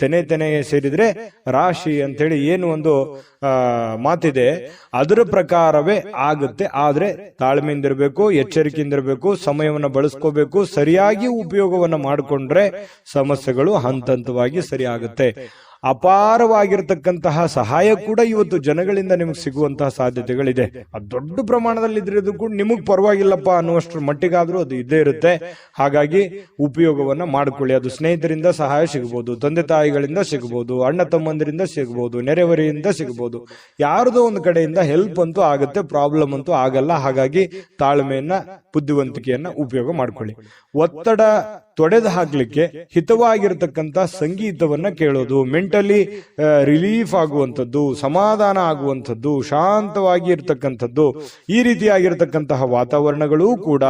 ತೆನೆ ಸೇರಿದ್ರೆ ರಾಶಿ ಅಂತೇಳಿ ಏನು ಒಂದು ಮಾತಿದೆ, ಅದರ ಪ್ರಕಾರವೇ ಆಗುತ್ತೆ. ಆದ್ರೆ ತಾಳ್ಮೆಯಿಂದಿರಬೇಕು, ಎಚ್ಚರಿಕೆಯಿಂದಿರಬೇಕು, ಸಮಯವನ್ನು ಬಳಸ್ಕೋಬೇಕು. ಸರಿಯಾಗಿ ಉಪಯೋಗವನ್ನ ಮಾಡಿಕೊಂಡ್ರೆ ಸಮಸ್ಯೆಗಳು ಹಂತವಾಗಿ ಸರಿ ಆಗುತ್ತೆ. ಅಪಾರವಾಗಿರ್ತಕ್ಕಂತಹ ಸಹಾಯ ಕೂಡ ಇವತ್ತು ಜನಗಳಿಂದ ನಿಮಗೆ ಸಿಗುವಂತಹ ಸಾಧ್ಯತೆಗಳಿದೆ. ಅದು ದೊಡ್ಡ ಪ್ರಮಾಣದಲ್ಲಿ ಇದ್ರೂ ಕೂಡ ನಿಮಗ್ ಪರವಾಗಿಲ್ಲಪ್ಪ ಅನ್ನುವಷ್ಟರ ಮಟ್ಟಿಗಾದ್ರೂ ಅದು ಇದ್ದೇ ಇರುತ್ತೆ. ಹಾಗಾಗಿ ಉಪಯೋಗವನ್ನ ಮಾಡಿಕೊಳ್ಳಿ. ಅದು ಸ್ನೇಹಿತರಿಂದ ಸಹಾಯ ಸಿಗಬಹುದು, ತಂದೆ ತಾಯಿಗಳಿಂದ ಸಿಗಬಹುದು, ಅಣ್ಣ ತಮ್ಮಂದಿರಿಂದ ಸಿಗಬಹುದು, ನೆರೆಹೊರೆಯಿಂದ ಸಿಗಬಹುದು. ಯಾರದೋ ಒಂದು ಕಡೆಯಿಂದ ಹೆಲ್ಪ್ ಅಂತೂ ಆಗುತ್ತೆ, ಪ್ರಾಬ್ಲಮ್ ಅಂತೂ ಆಗಲ್ಲ. ಹಾಗಾಗಿ ತಾಳ್ಮೆಯನ್ನ, ಬುದ್ಧಿವಂತಿಕೆಯನ್ನ ಉಪಯೋಗ ಮಾಡ್ಕೊಳ್ಳಿ. ಒತ್ತಡ ತೊಡೆದು ಹಾಕ್ಲಿಕ್ಕೆ ಹಿತವಾಗಿರತಕ್ಕಂತ ಸಂಗೀತವನ್ನ ಕೇಳೋದು, ಮೆಂಟಲಿ ರಿಲೀಫ್ ಆಗುವಂಥದ್ದು, ಸಮಾಧಾನ ಆಗುವಂಥದ್ದು, ಶಾಂತವಾಗಿ ಇರತಕ್ಕಂಥದ್ದು, ಈ ರೀತಿಯಾಗಿರ್ತಕ್ಕಂತಹ ವಾತಾವರಣಗಳು ಕೂಡ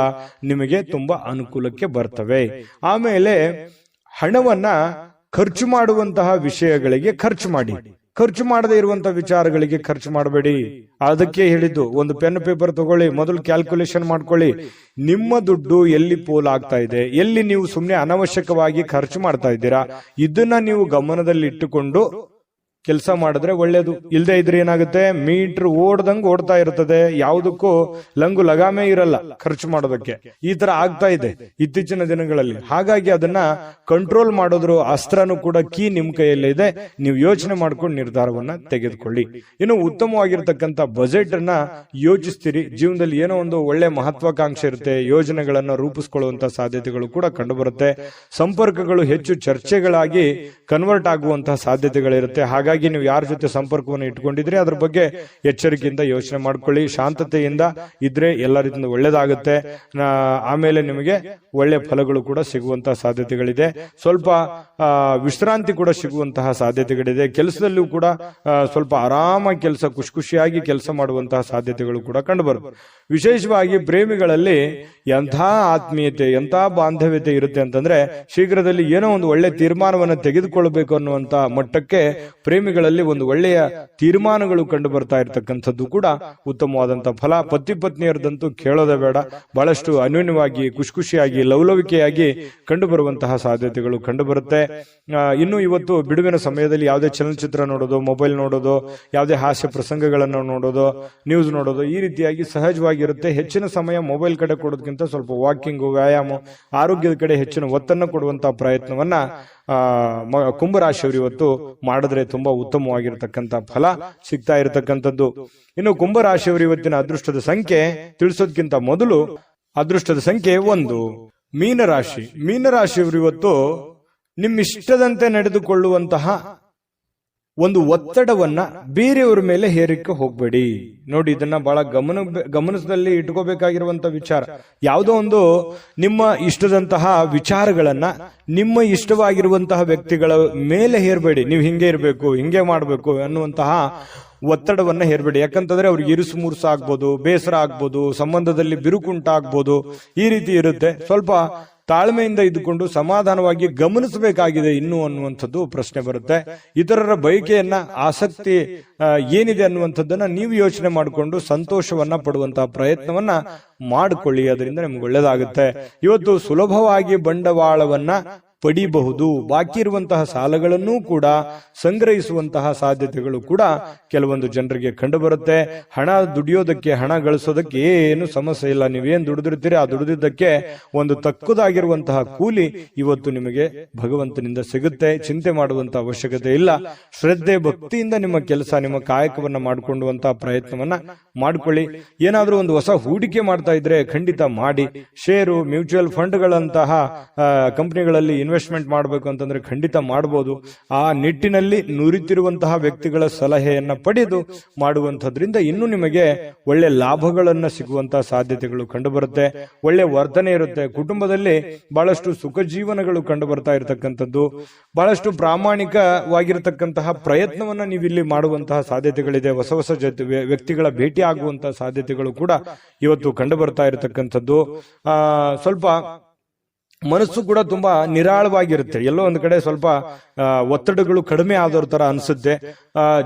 ನಿಮಗೆ ತುಂಬಾ ಅನುಕೂಲಕ್ಕೆ ಬರ್ತವೆ. ಆಮೇಲೆ ಹಣವನ್ನ ಖರ್ಚು ಮಾಡುವಂತಹ ವಿಷಯಗಳಿಗೆ ಖರ್ಚು ಮಾಡಿ, ಖರ್ಚು ಮಾಡದೇ ಇರುವಂತಹ ವಿಚಾರಗಳಿಗೆ ಖರ್ಚು ಮಾಡಬೇಡಿ. ಅದಕ್ಕೆ ಹೇಳಿದ್ದು, ಒಂದು ಪೆನ್ ಪೇಪರ್ ತಗೊಳ್ಳಿ, ಮೊದಲು ಕ್ಯಾಲ್ಕುಲೇಷನ್ ಮಾಡ್ಕೊಳ್ಳಿ. ನಿಮ್ಮ ದುಡ್ಡು ಎಲ್ಲಿ ಪೋಲ್ ಆಗ್ತಾ ಇದೆ, ಎಲ್ಲಿ ನೀವು ಸುಮ್ಮನೆ ಅನವಶ್ಯಕವಾಗಿ ಖರ್ಚು ಮಾಡ್ತಾ ಇದ್ದೀರಾ, ಇದನ್ನ ನೀವು ಗಮನದಲ್ಲಿ ಇಟ್ಟುಕೊಂಡು ಕೆಲಸ ಮಾಡಿದ್ರೆ ಒಳ್ಳೇದು. ಇಲ್ಲದೆ ಇದ್ರೆ ಏನಾಗುತ್ತೆ, ಮೀಟರ್ ಓಡ್ತಾ ಇರ್ತದೆ, ಯಾವುದಕ್ಕೂ ಲಗಾಮೇ ಇರಲ್ಲ ಖರ್ಚು ಮಾಡೋದಕ್ಕೆ. ಈ ತರ ಆಗ್ತಾ ಇದೆ ಇತ್ತೀಚಿನ ದಿನಗಳಲ್ಲಿ. ಹಾಗಾಗಿ ಅದನ್ನ ಕಂಟ್ರೋಲ್ ಮಾಡೋದ್ರ ಅಸ್ತ್ರನೂ ಕೂಡ ಕೀ ನಿಮ್ ಕೈಯಲ್ಲೇ ಇದೆ. ನೀವು ಯೋಚನೆ ಮಾಡ್ಕೊಂಡು ನಿರ್ಧಾರವನ್ನ ತೆಗೆದುಕೊಳ್ಳಿ. ಇನ್ನು ಉತ್ತಮವಾಗಿರ್ತಕ್ಕಂಥ ಬಜೆಟ್ ಅನ್ನ ಯೋಚಿಸ್ತೀರಿ. ಜೀವನದಲ್ಲಿ ಏನೋ ಒಂದು ಒಳ್ಳೆ ಮಹತ್ವಾಕಾಂಕ್ಷೆ ಇರುತ್ತೆ, ಯೋಜನೆಗಳನ್ನ ರೂಪಿಸ್ಕೊಳ್ಳುವಂತ ಸಾಧ್ಯತೆಗಳು ಕೂಡ ಕಂಡು ಬರುತ್ತೆ. ಸಂಪರ್ಕಗಳು ಹೆಚ್ಚು ಚರ್ಚೆಗಳಾಗಿ ಕನ್ವರ್ಟ್ ಆಗುವಂತಹ ಸಾಧ್ಯತೆಗಳಿರುತ್ತೆ. ಹಾಗಾಗಿ ನೀವು ಯಾರ ಜೊತೆ ಸಂಪರ್ಕವನ್ನು ಇಟ್ಕೊಂಡಿದ್ರೆ ಅದ್ರ ಬಗ್ಗೆ ಎಚ್ಚರಿಕೆಯಿಂದ ಯೋಚನೆ ಮಾಡ್ಕೊಳ್ಳಿ. ಶಾಂತತೆಯಿಂದ ಇದ್ರೆ ಎಲ್ಲ ರೀತಿಯಿಂದ ಒಳ್ಳೇದಾಗುತ್ತೆ. ಆಮೇಲೆ ನಿಮಗೆ ಒಳ್ಳೆ ಫಲಗಳು ಕೂಡ ಸಿಗುವಂತಹ ಸಾಧ್ಯತೆಗಳಿದೆ. ಸ್ವಲ್ಪ ವಿಶ್ರಾಂತಿ ಕೂಡ ಸಿಗುವಂತಹ ಸಾಧ್ಯತೆಗಳಿದೆ. ಕೆಲಸದಲ್ಲೂ ಕೂಡ ಸ್ವಲ್ಪ ಆರಾಮಾಗಿ ಕೆಲಸ, ಖುಷಿಯಾಗಿ ಕೆಲಸ ಮಾಡುವಂತಹ ಸಾಧ್ಯತೆಗಳು ಕೂಡ ಕಂಡುಬರುತ್ತೆ. ವಿಶೇಷವಾಗಿ ಪ್ರೇಮಿಗಳಲ್ಲಿ ಎಂಥ ಆತ್ಮೀಯತೆ, ಎಂಥ ಬಾಂಧವ್ಯತೆ ಇರುತ್ತೆ ಅಂತಂದ್ರೆ, ಶೀಘ್ರದಲ್ಲಿ ಏನೋ ಒಂದು ಒಳ್ಳೆ ತೀರ್ಮಾನವನ್ನು ತೆಗೆದುಕೊಳ್ಳಬೇಕು ಅನ್ನುವಂತ ಮಟ್ಟಕ್ಕೆ ಪ್ರೇಮಿಗಳಲ್ಲಿ ಒಂದು ಒಳ್ಳೆಯ ತೀರ್ಮಾನಗಳು ಕಂಡು ಬರ್ತಾ ಇರತಕ್ಕಂಥದ್ದು ಕೂಡ ಉತ್ತಮವಾದಂತಹ ಫಲ. ಪತಿ ಪತ್ನಿಯರದಂತೂ ಕೇಳೋದೇ ಬೇಡ. ಬಹಳಷ್ಟು ಅನ್ಯೋನ್ಯವಾಗಿ, ಖುಷಿಯಾಗಿ, ಲವಲವಿಕೆಯಾಗಿ ಕಂಡು ಬರುವಂತಹ ಸಾಧ್ಯತೆಗಳು ಕಂಡು ಬರುತ್ತೆ. ಇನ್ನು ಇವತ್ತು ಬಿಡುವಿನ ಸಮಯದಲ್ಲಿ ಯಾವುದೇ ಚಲನಚಿತ್ರ ನೋಡೋದು, ಮೊಬೈಲ್ ನೋಡೋದು, ಯಾವುದೇ ಹಾಸ್ಯ ಪ್ರಸಂಗಗಳನ್ನು ನೋಡೋದು, ನ್ಯೂಸ್ ನೋಡೋದು, ಈ ರೀತಿಯಾಗಿ ಸಹಜವಾಗಿರುತ್ತೆ. ಹೆಚ್ಚಿನ ಸಮಯ ಮೊಬೈಲ್ ಕಡೆ ಕೊಡೋದಕ್ಕಿಂತ ಸ್ವಲ್ಪ ವಾಕಿಂಗು, ವ್ಯಾಯಾಮ, ಆರೋಗ್ಯದ ಕಡೆ ಹೆಚ್ಚಿನ ಒತ್ತನ್ನು ಕೊಡುವಂತಹ ಪ್ರಯತ್ನವನ್ನ ಕುಂಭರಾಶಿಯವರು ಇವತ್ತು ಮಾಡಿದ್ರೆ ತುಂಬಾ ತುಂಬಾ ಉತ್ತಮವಾಗಿರತಕ್ಕಂತ ಫಲ ಸಿಗ್ತಾ ಇರತಕ್ಕಂಥದ್ದು. ಇನ್ನು ಕುಂಭರಾಶಿಯವರು ಇವತ್ತಿನ ಅದೃಷ್ಟದ ಸಂಖ್ಯೆ ತಿಳಿಸೋದಕ್ಕಿಂತ ಮೊದಲು ಅದೃಷ್ಟದ ಸಂಖ್ಯೆ 1. ಮೀನರಾಶಿ. ಮೀನರಾಶಿಯವರು ಇವತ್ತು ನಿಮ್ಮಿಷ್ಟದಂತೆ ನಡೆದುಕೊಳ್ಳುವಂತಹ ಒಂದು ಒತ್ತಡವನ್ನ ಬೇರೆಯವರ ಮೇಲೆ ಹೇರಿಕ್ಕೆ ಹೋಗ್ಬೇಡಿ. ನೋಡಿ, ಇದನ್ನ ಬಹಳ ಗಮನದಲ್ಲಿ ಇಟ್ಕೋಬೇಕಾಗಿರುವಂತ ವಿಚಾರ. ಯಾವುದೋ ಒಂದು ನಿಮ್ಮ ಇಷ್ಟದಂತಹ ವಿಚಾರಗಳನ್ನ ನಿಮ್ಮ ಇಷ್ಟವಾಗಿರುವಂತಹ ವ್ಯಕ್ತಿಗಳ ಮೇಲೆ ಹೇರಬೇಡಿ. ನೀವು ಹಿಂಗೆ ಇರಬೇಕು, ಹಿಂಗೆ ಮಾಡಬೇಕು ಅನ್ನುವಂತಹ ಒತ್ತಡವನ್ನ ಹೇರಬೇಡಿ. ಯಾಕಂತಂದ್ರೆ ಅವ್ರಿಗೆ ಇರುಸು ಮುರುಸು ಆಗ್ಬೋದು, ಬೇಸರ ಆಗ್ಬೋದು, ಸಂಬಂಧದಲ್ಲಿ ಬಿರುಕುಂಟಾಗ್ಬೋದು. ಈ ರೀತಿ ಇರುತ್ತೆ. ಸ್ವಲ್ಪ ತಾಳ್ಮೆಯಿಂದ ಇದ್ದುಕೊಂಡು ಸಮಾಧಾನವಾಗಿ ಗಮನಿಸಬೇಕಾಗಿದೆ ಇನ್ನು ಅನ್ನುವಂಥದ್ದು ಪ್ರಶ್ನೆ ಬರುತ್ತೆ. ಇತರರ ಬಯಕೆಯನ್ನ, ಆಸಕ್ತಿ ಏನಿದೆ ಅನ್ನುವಂಥದ್ದನ್ನ ನೀವು ಯೋಚನೆ ಮಾಡಿಕೊಂಡು ಸಂತೋಷವನ್ನ ಪಡುವಂತಹ ಪ್ರಯತ್ನವನ್ನ ಮಾಡಿಕೊಳ್ಳಿ. ಅದರಿಂದ ನಿಮ್ಗೆ ಒಳ್ಳೇದಾಗುತ್ತೆ. ಇವತ್ತು ಸುಲಭವಾಗಿ ಬಂಡವಾಳವನ್ನ ಪಡಿಬಹುದು. ಬಾಕಿ ಇರುವಂತಹ ಸಾಲಗಳನ್ನು ಕೂಡ ಸಂಗ್ರಹಿಸುವಂತಹ ಸಾಧ್ಯತೆಗಳು ಕೂಡ ಕೆಲವೊಂದು ಜನರಿಗೆ ಕಂಡು ಬರುತ್ತೆ. ಹಣ ದುಡಿಯೋದಕ್ಕೆ, ಹಣ ಗಳಿಸೋದಕ್ಕೆ ಏನು ಸಮಸ್ಯೆ ಇಲ್ಲ. ನೀವೇನ್ ದುಡಿದಿರ್ತೀರಿ ಆ ದುಡಿದಿದ್ದಕ್ಕೆ ಒಂದು ತಕ್ಕದಾಗಿರುವಂತಹ ಕೂಲಿ ಇವತ್ತು ನಿಮಗೆ ಭಗವಂತನಿಂದ ಸಿಗುತ್ತೆ. ಚಿಂತೆ ಮಾಡುವಂತಹ ಅವಶ್ಯಕತೆ ಇಲ್ಲ. ಶ್ರದ್ಧೆ ಭಕ್ತಿಯಿಂದ ನಿಮ್ಮ ಕೆಲಸ, ನಿಮ್ಮ ಕಾಯಕವನ್ನ ಮಾಡಿಕೊಳ್ಳುವಂತಹ ಪ್ರಯತ್ನವನ್ನ ಮಾಡಿಕೊಳ್ಳಿ. ಏನಾದ್ರೂ ಒಂದು ಹೊಸ ಹೂಡಿಕೆ ಮಾಡ್ತಾ ಇದ್ರೆ ಖಂಡಿತ ಮಾಡಿ. ಷೇರು, ಮ್ಯೂಚುವಲ್ ಫಂಡ್ಗಳಂತಹ ಕಂಪನಿಗಳಲ್ಲಿ ಇನ್ವೆಸ್ಟ್ಮೆಂಟ್ ಮಾಡಬೇಕು ಅಂತಂದ್ರೆ ಖಂಡಿತ ಮಾಡಬಹುದು. ಆ ನಿಟ್ಟಿನಲ್ಲಿ ನುರಿತಿರುವಂತಹ ವ್ಯಕ್ತಿಗಳ ಸಲಹೆಯನ್ನ ಪಡೆದು ಮಾಡುವಂತದ್ರಿಂದ ಇನ್ನೂ ನಿಮಗೆ ಒಳ್ಳೆ ಲಾಭಗಳನ್ನ ಸಿಗುವಂತಹ ಸಾಧ್ಯತೆಗಳು ಕಂಡು ಬರುತ್ತೆ. ಒಳ್ಳೆ ವರ್ತನೆ ಇರುತ್ತೆ. ಕುಟುಂಬದಲ್ಲಿ ಬಹಳಷ್ಟು ಸುಖ ಜೀವನಗಳು ಕಂಡು ಬರ್ತಾ ಇರತಕ್ಕಂಥದ್ದು. ಬಹಳಷ್ಟು ಪ್ರಾಮಾಣಿಕವಾಗಿರತಕ್ಕಂತಹ ಪ್ರಯತ್ನವನ್ನ ನೀವಿಲ್ಲಿ ಮಾಡುವಂತಹ ಸಾಧ್ಯತೆಗಳಿದೆ. ಹೊಸ ಹೊಸ ವ್ಯಕ್ತಿಗಳ ಭೇಟಿ ಆಗುವಂತಹ ಸಾಧ್ಯತೆಗಳು ಕೂಡ ಇವತ್ತು ಕಂಡು ಬರ್ತಾ ಇರತಕ್ಕಂಥದ್ದು. ಸ್ವಲ್ಪ ಮನಸ್ಸು ಕೂಡ ತುಂಬಾ ನಿರಾಳವಾಗಿರುತ್ತೆ. ಎಲ್ಲೋ ಒಂದು ಕಡೆ ಸ್ವಲ್ಪ ಒತ್ತಡಗಳು ಕಡಿಮೆ ಆದವ್ರ ತರ ಅನ್ಸುತ್ತೆ.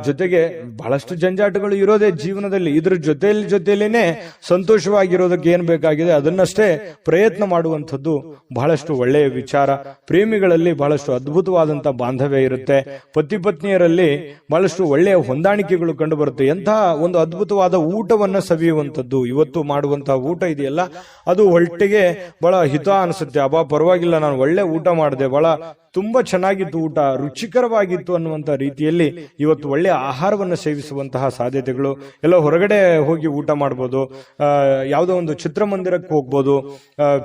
ಜೊತೆಗೆ ಬಹಳಷ್ಟು ಜಂಜಾಟಗಳು ಇರೋದೇ ಜೀವನದಲ್ಲಿ. ಇದ್ರ ಜೊತೆಯಲ್ಲೇನೆ ಸಂತೋಷವಾಗಿರೋದಕ್ಕೆ ಏನ್ ಬೇಕಾಗಿದೆ ಅದನ್ನಷ್ಟೇ ಪ್ರಯತ್ನ ಮಾಡುವಂಥದ್ದು ಬಹಳಷ್ಟು ಒಳ್ಳೆಯ ವಿಚಾರ. ಪ್ರೇಮಿಗಳಲ್ಲಿ ಬಹಳಷ್ಟು ಅದ್ಭುತವಾದಂತಹ ಬಾಂಧವ್ಯ ಇರುತ್ತೆ. ಪತಿ ಪತ್ನಿಯರಲ್ಲಿ ಬಹಳಷ್ಟು ಒಳ್ಳೆಯ ಹೊಂದಾಣಿಕೆಗಳು ಕಂಡು ಬರುತ್ತೆ. ಎಂತಹ ಒಂದು ಅದ್ಭುತವಾದ ಊಟವನ್ನ ಸವಿಯುವಂಥದ್ದು. ಇವತ್ತು ಮಾಡುವಂತಹ ಊಟ ಇದೆಯಲ್ಲ, ಅದು ಹೊಟ್ಟೆಗೆ ಬಹಳ ಹಿತ ಅನಿಸುತ್ತೆ. ಅಬ್ಬಾ ಪರವಾಗಿಲ್ಲ, ನಾನು ಒಳ್ಳೆ ಊಟ ಮಾಡಿದೆ, ಬಹಳ ತುಂಬಾ ಚೆನ್ನಾಗಿತ್ತು, ಊಟ ರುಚಿಕರವಾಗಿತ್ತು ಅನ್ನುವಂತ ರೀತಿಯಲ್ಲಿ ಇವತ್ತು ಒಳ್ಳೆಯ ಆಹಾರವನ್ನು ಸೇವಿಸುವಂತಹ ಸಾಧ್ಯತೆಗಳು. ಎಲ್ಲೋ ಹೊರಗಡೆ ಹೋಗಿ ಊಟ ಮಾಡ್ಬೋದು, ಯಾವುದೋ ಒಂದು ಚಿತ್ರಮಂದಿರಕ್ಕೆ ಹೋಗ್ಬೋದು,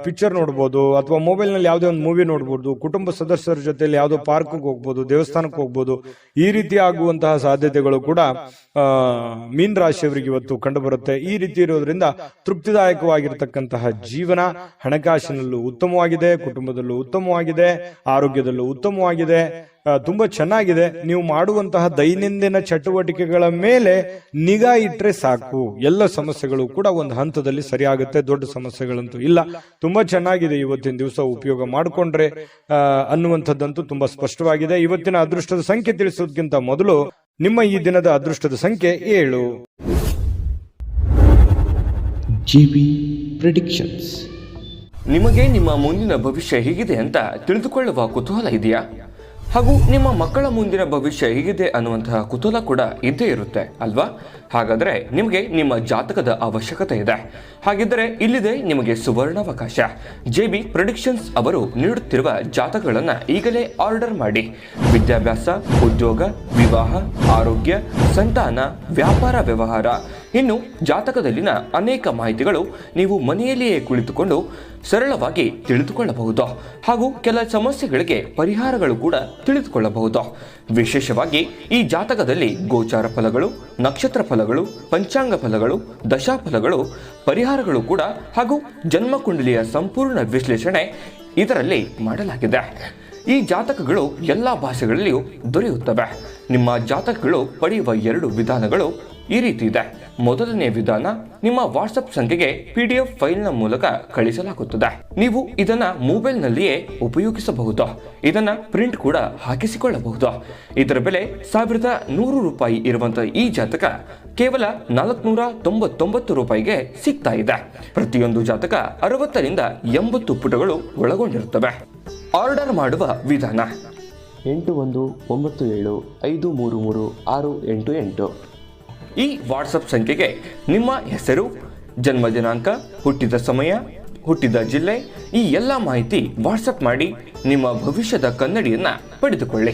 ಪಿಕ್ಚರ್ ನೋಡ್ಬೋದು, ಅಥವಾ ಮೊಬೈಲ್ ನಲ್ಲಿ ಯಾವುದೇ ಒಂದು ಮೂವಿ ನೋಡ್ಬೋದು, ಕುಟುಂಬ ಸದಸ್ಯರ ಜೊತೆಯಲ್ಲಿ ಯಾವುದೋ ಪಾರ್ಕ್ಗೆ ಹೋಗ್ಬೋದು, ದೇವಸ್ಥಾನಕ್ಕೆ ಹೋಗ್ಬೋದು. ಈ ರೀತಿ ಆಗುವಂತಹ ಸಾಧ್ಯತೆಗಳು ಕೂಡ ಮೀನ ರಾಶಿಯವರಿಗೆ ಇವತ್ತು ಕಂಡು ಬರುತ್ತೆ. ಈ ರೀತಿ ಇರೋದ್ರಿಂದ ತೃಪ್ತಿದಾಯಕವಾಗಿರ್ತಕ್ಕಂತಹ ಜೀವನ, ಹಣಕಾಸಿನಲ್ಲೂ ಉತ್ತಮವಾಗಿದೆ, ಕುಟುಂಬದಲ್ಲೂ ಉತ್ತಮವಾಗಿದೆ, ಆರೋಗ್ಯದಲ್ಲೂ ಉತ್ತಮವಾಗಿದೆ, ತುಂಬಾ ಚೆನ್ನಾಗಿದೆ. ನೀವು ಮಾಡುವಂತಹ ದೈನಂದಿನ ಚಟುವಟಿಕೆಗಳ ಮೇಲೆ ನಿಗಾ ಇಟ್ರೆ ಸಾಕು, ಎಲ್ಲ ಸಮಸ್ಯೆಗಳು ಕೂಡ ಒಂದು ಹಂತದಲ್ಲಿ ಸರಿಯಾಗುತ್ತೆ. ದೊಡ್ಡ ಸಮಸ್ಯೆಗಳಂತೂ ಇಲ್ಲ. ತುಂಬಾ ಚೆನ್ನಾಗಿದೆ ಇವತ್ತಿನ ದಿವಸ ಉಪಯೋಗ ಮಾಡಿಕೊಂಡ್ರೆ ಅನ್ನುವಂಥದ್ದಂತೂ ತುಂಬಾ ಸ್ಪಷ್ಟವಾಗಿದೆ. ಇವತ್ತಿನ ಅದೃಷ್ಟದ ಸಂಖ್ಯೆ ತಿಳಿಸೋದಕ್ಕಿಂತ ಮೊದಲು ನಿಮ್ಮ ಈ ದಿನದ ಅದೃಷ್ಟದ ಸಂಖ್ಯೆ 7. GB predictions. ನಿಮಗೆ ನಿಮ್ಮ ಮುಂದಿನ ಭವಿಷ್ಯ ಹೇಗಿದೆ ಅಂತ ತಿಳಿದುಕೊಳ್ಳುವ ಕುತೂಹಲ ಇದೆಯಾ? ಹಾಗೂ ನಿಮ್ಮ ಮಕ್ಕಳ ಮುಂದಿನ ಭವಿಷ್ಯ ಹೇಗಿದೆ ಅನ್ನುವಂತಹ ಕುತೂಹಲ ಕೂಡ ಇದ್ದೇ ಇರುತ್ತೆ ಅಲ್ವಾ? ಹಾಗಾದರೆ ನಿಮಗೆ ನಿಮ್ಮ ಜಾತಕದ ಅವಶ್ಯಕತೆ ಇದೆ. ಹಾಗಿದ್ದರೆ ಇಲ್ಲಿದೆ ನಿಮಗೆ ಸುವರ್ಣಾವಕಾಶ. JB ಪ್ರೆಡಿಕ್ಷನ್ಸ್ ಅವರು ನೀಡುತ್ತಿರುವ ಜಾತಕಗಳನ್ನು ಈಗಲೇ ಆರ್ಡರ್ ಮಾಡಿ. ವಿದ್ಯಾಭ್ಯಾಸ, ಉದ್ಯೋಗ, ವಿವಾಹ, ಆರೋಗ್ಯ, ಸಂತಾನ, ವ್ಯಾಪಾರ ವ್ಯವಹಾರ, ಇನ್ನು ಜಾತಕದಲ್ಲಿನ ಅನೇಕ ಮಾಹಿತಿಗಳು ನೀವು ಮನೆಯಲ್ಲಿಯೇ ಕುಳಿತುಕೊಂಡು ಸರಳವಾಗಿ ತಿಳಿದುಕೊಳ್ಳಬಹುದು. ಹಾಗೂ ಕೆಲ ಸಮಸ್ಯೆಗಳಿಗೆ ಪರಿಹಾರಗಳು ಕೂಡ ತಿಳಿದುಕೊಳ್ಳಬಹುದು. ವಿಶೇಷವಾಗಿ ಈ ಜಾತಕದಲ್ಲಿ ಗೋಚಾರ ಫಲಗಳು, ನಕ್ಷತ್ರ ಫಲಗಳು, ಪಂಚಾಂಗ ಫಲಗಳು, ದಶಾಫಲಗಳು, ಪರಿಹಾರಗಳು ಕೂಡ ಹಾಗೂ ಜನ್ಮಕುಂಡಲಿಯ ಸಂಪೂರ್ಣ ವಿಶ್ಲೇಷಣೆ ಇದರಲ್ಲಿ ಮಾಡಲಾಗಿದೆ. ಈ ಜಾತಕಗಳು ಎಲ್ಲ ಭಾಷೆಗಳಲ್ಲಿಯೂ ದೊರೆಯುತ್ತವೆ. ನಿಮ್ಮ ಜಾತಕಗಳು ಪಡೆಯುವ 2 ವಿಧಾನಗಳು ಈ ರೀತಿ ಇದೆ. ಮೊದಲನೇ ವಿಧಾನ, ನಿಮ್ಮ ವಾಟ್ಸಪ್ ಸಂಖ್ಯೆಗೆ PDF ಫೈಲ್ನ ಮೂಲಕ ಕಳಿಸಲಾಗುತ್ತದೆ. ನೀವು ಇದನ್ನ ಮೊಬೈಲ್ನಲ್ಲಿಯೇ ಉಪಯೋಗಿಸಬಹುದು. ಇದನ್ನ ಪ್ರಿಂಟ್ ಕೂಡ ಹಾಕಿಸಿಕೊಳ್ಳಬಹುದು. ಇದರ ಬೆಲೆ 1100 ರೂಪಾಯಿ ಇರುವಂತಹ ಈ ಜಾತಕ ಕೇವಲ 499 ರೂಪಾಯಿಗೆ ಸಿಗ್ತಾ ಇದೆ. ಪ್ರತಿಯೊಂದು ಜಾತಕ 60 ರಿಂದ 80 ಪುಟಗಳು ಒಳಗೊಂಡಿರುತ್ತವೆ. ಆರ್ಡರ್ ಮಾಡುವ ವಿಧಾನ: 8197533688. ಈ ವಾಟ್ಸಪ್ ಸಂಖ್ಯೆಗೆ ನಿಮ್ಮ ಹೆಸರು, ಜನ್ಮ ದಿನಾಂಕ, ಹುಟ್ಟಿದ ಸಮಯ, ಹುಟ್ಟಿದ ಜಿಲ್ಲೆ, ಈ ಎಲ್ಲ ಮಾಹಿತಿ ವಾಟ್ಸಪ್ ಮಾಡಿ ನಿಮ್ಮ ಭವಿಷ್ಯದ ಕನ್ನಡಿಯನ್ನ ಪಡೆದುಕೊಳ್ಳಿ.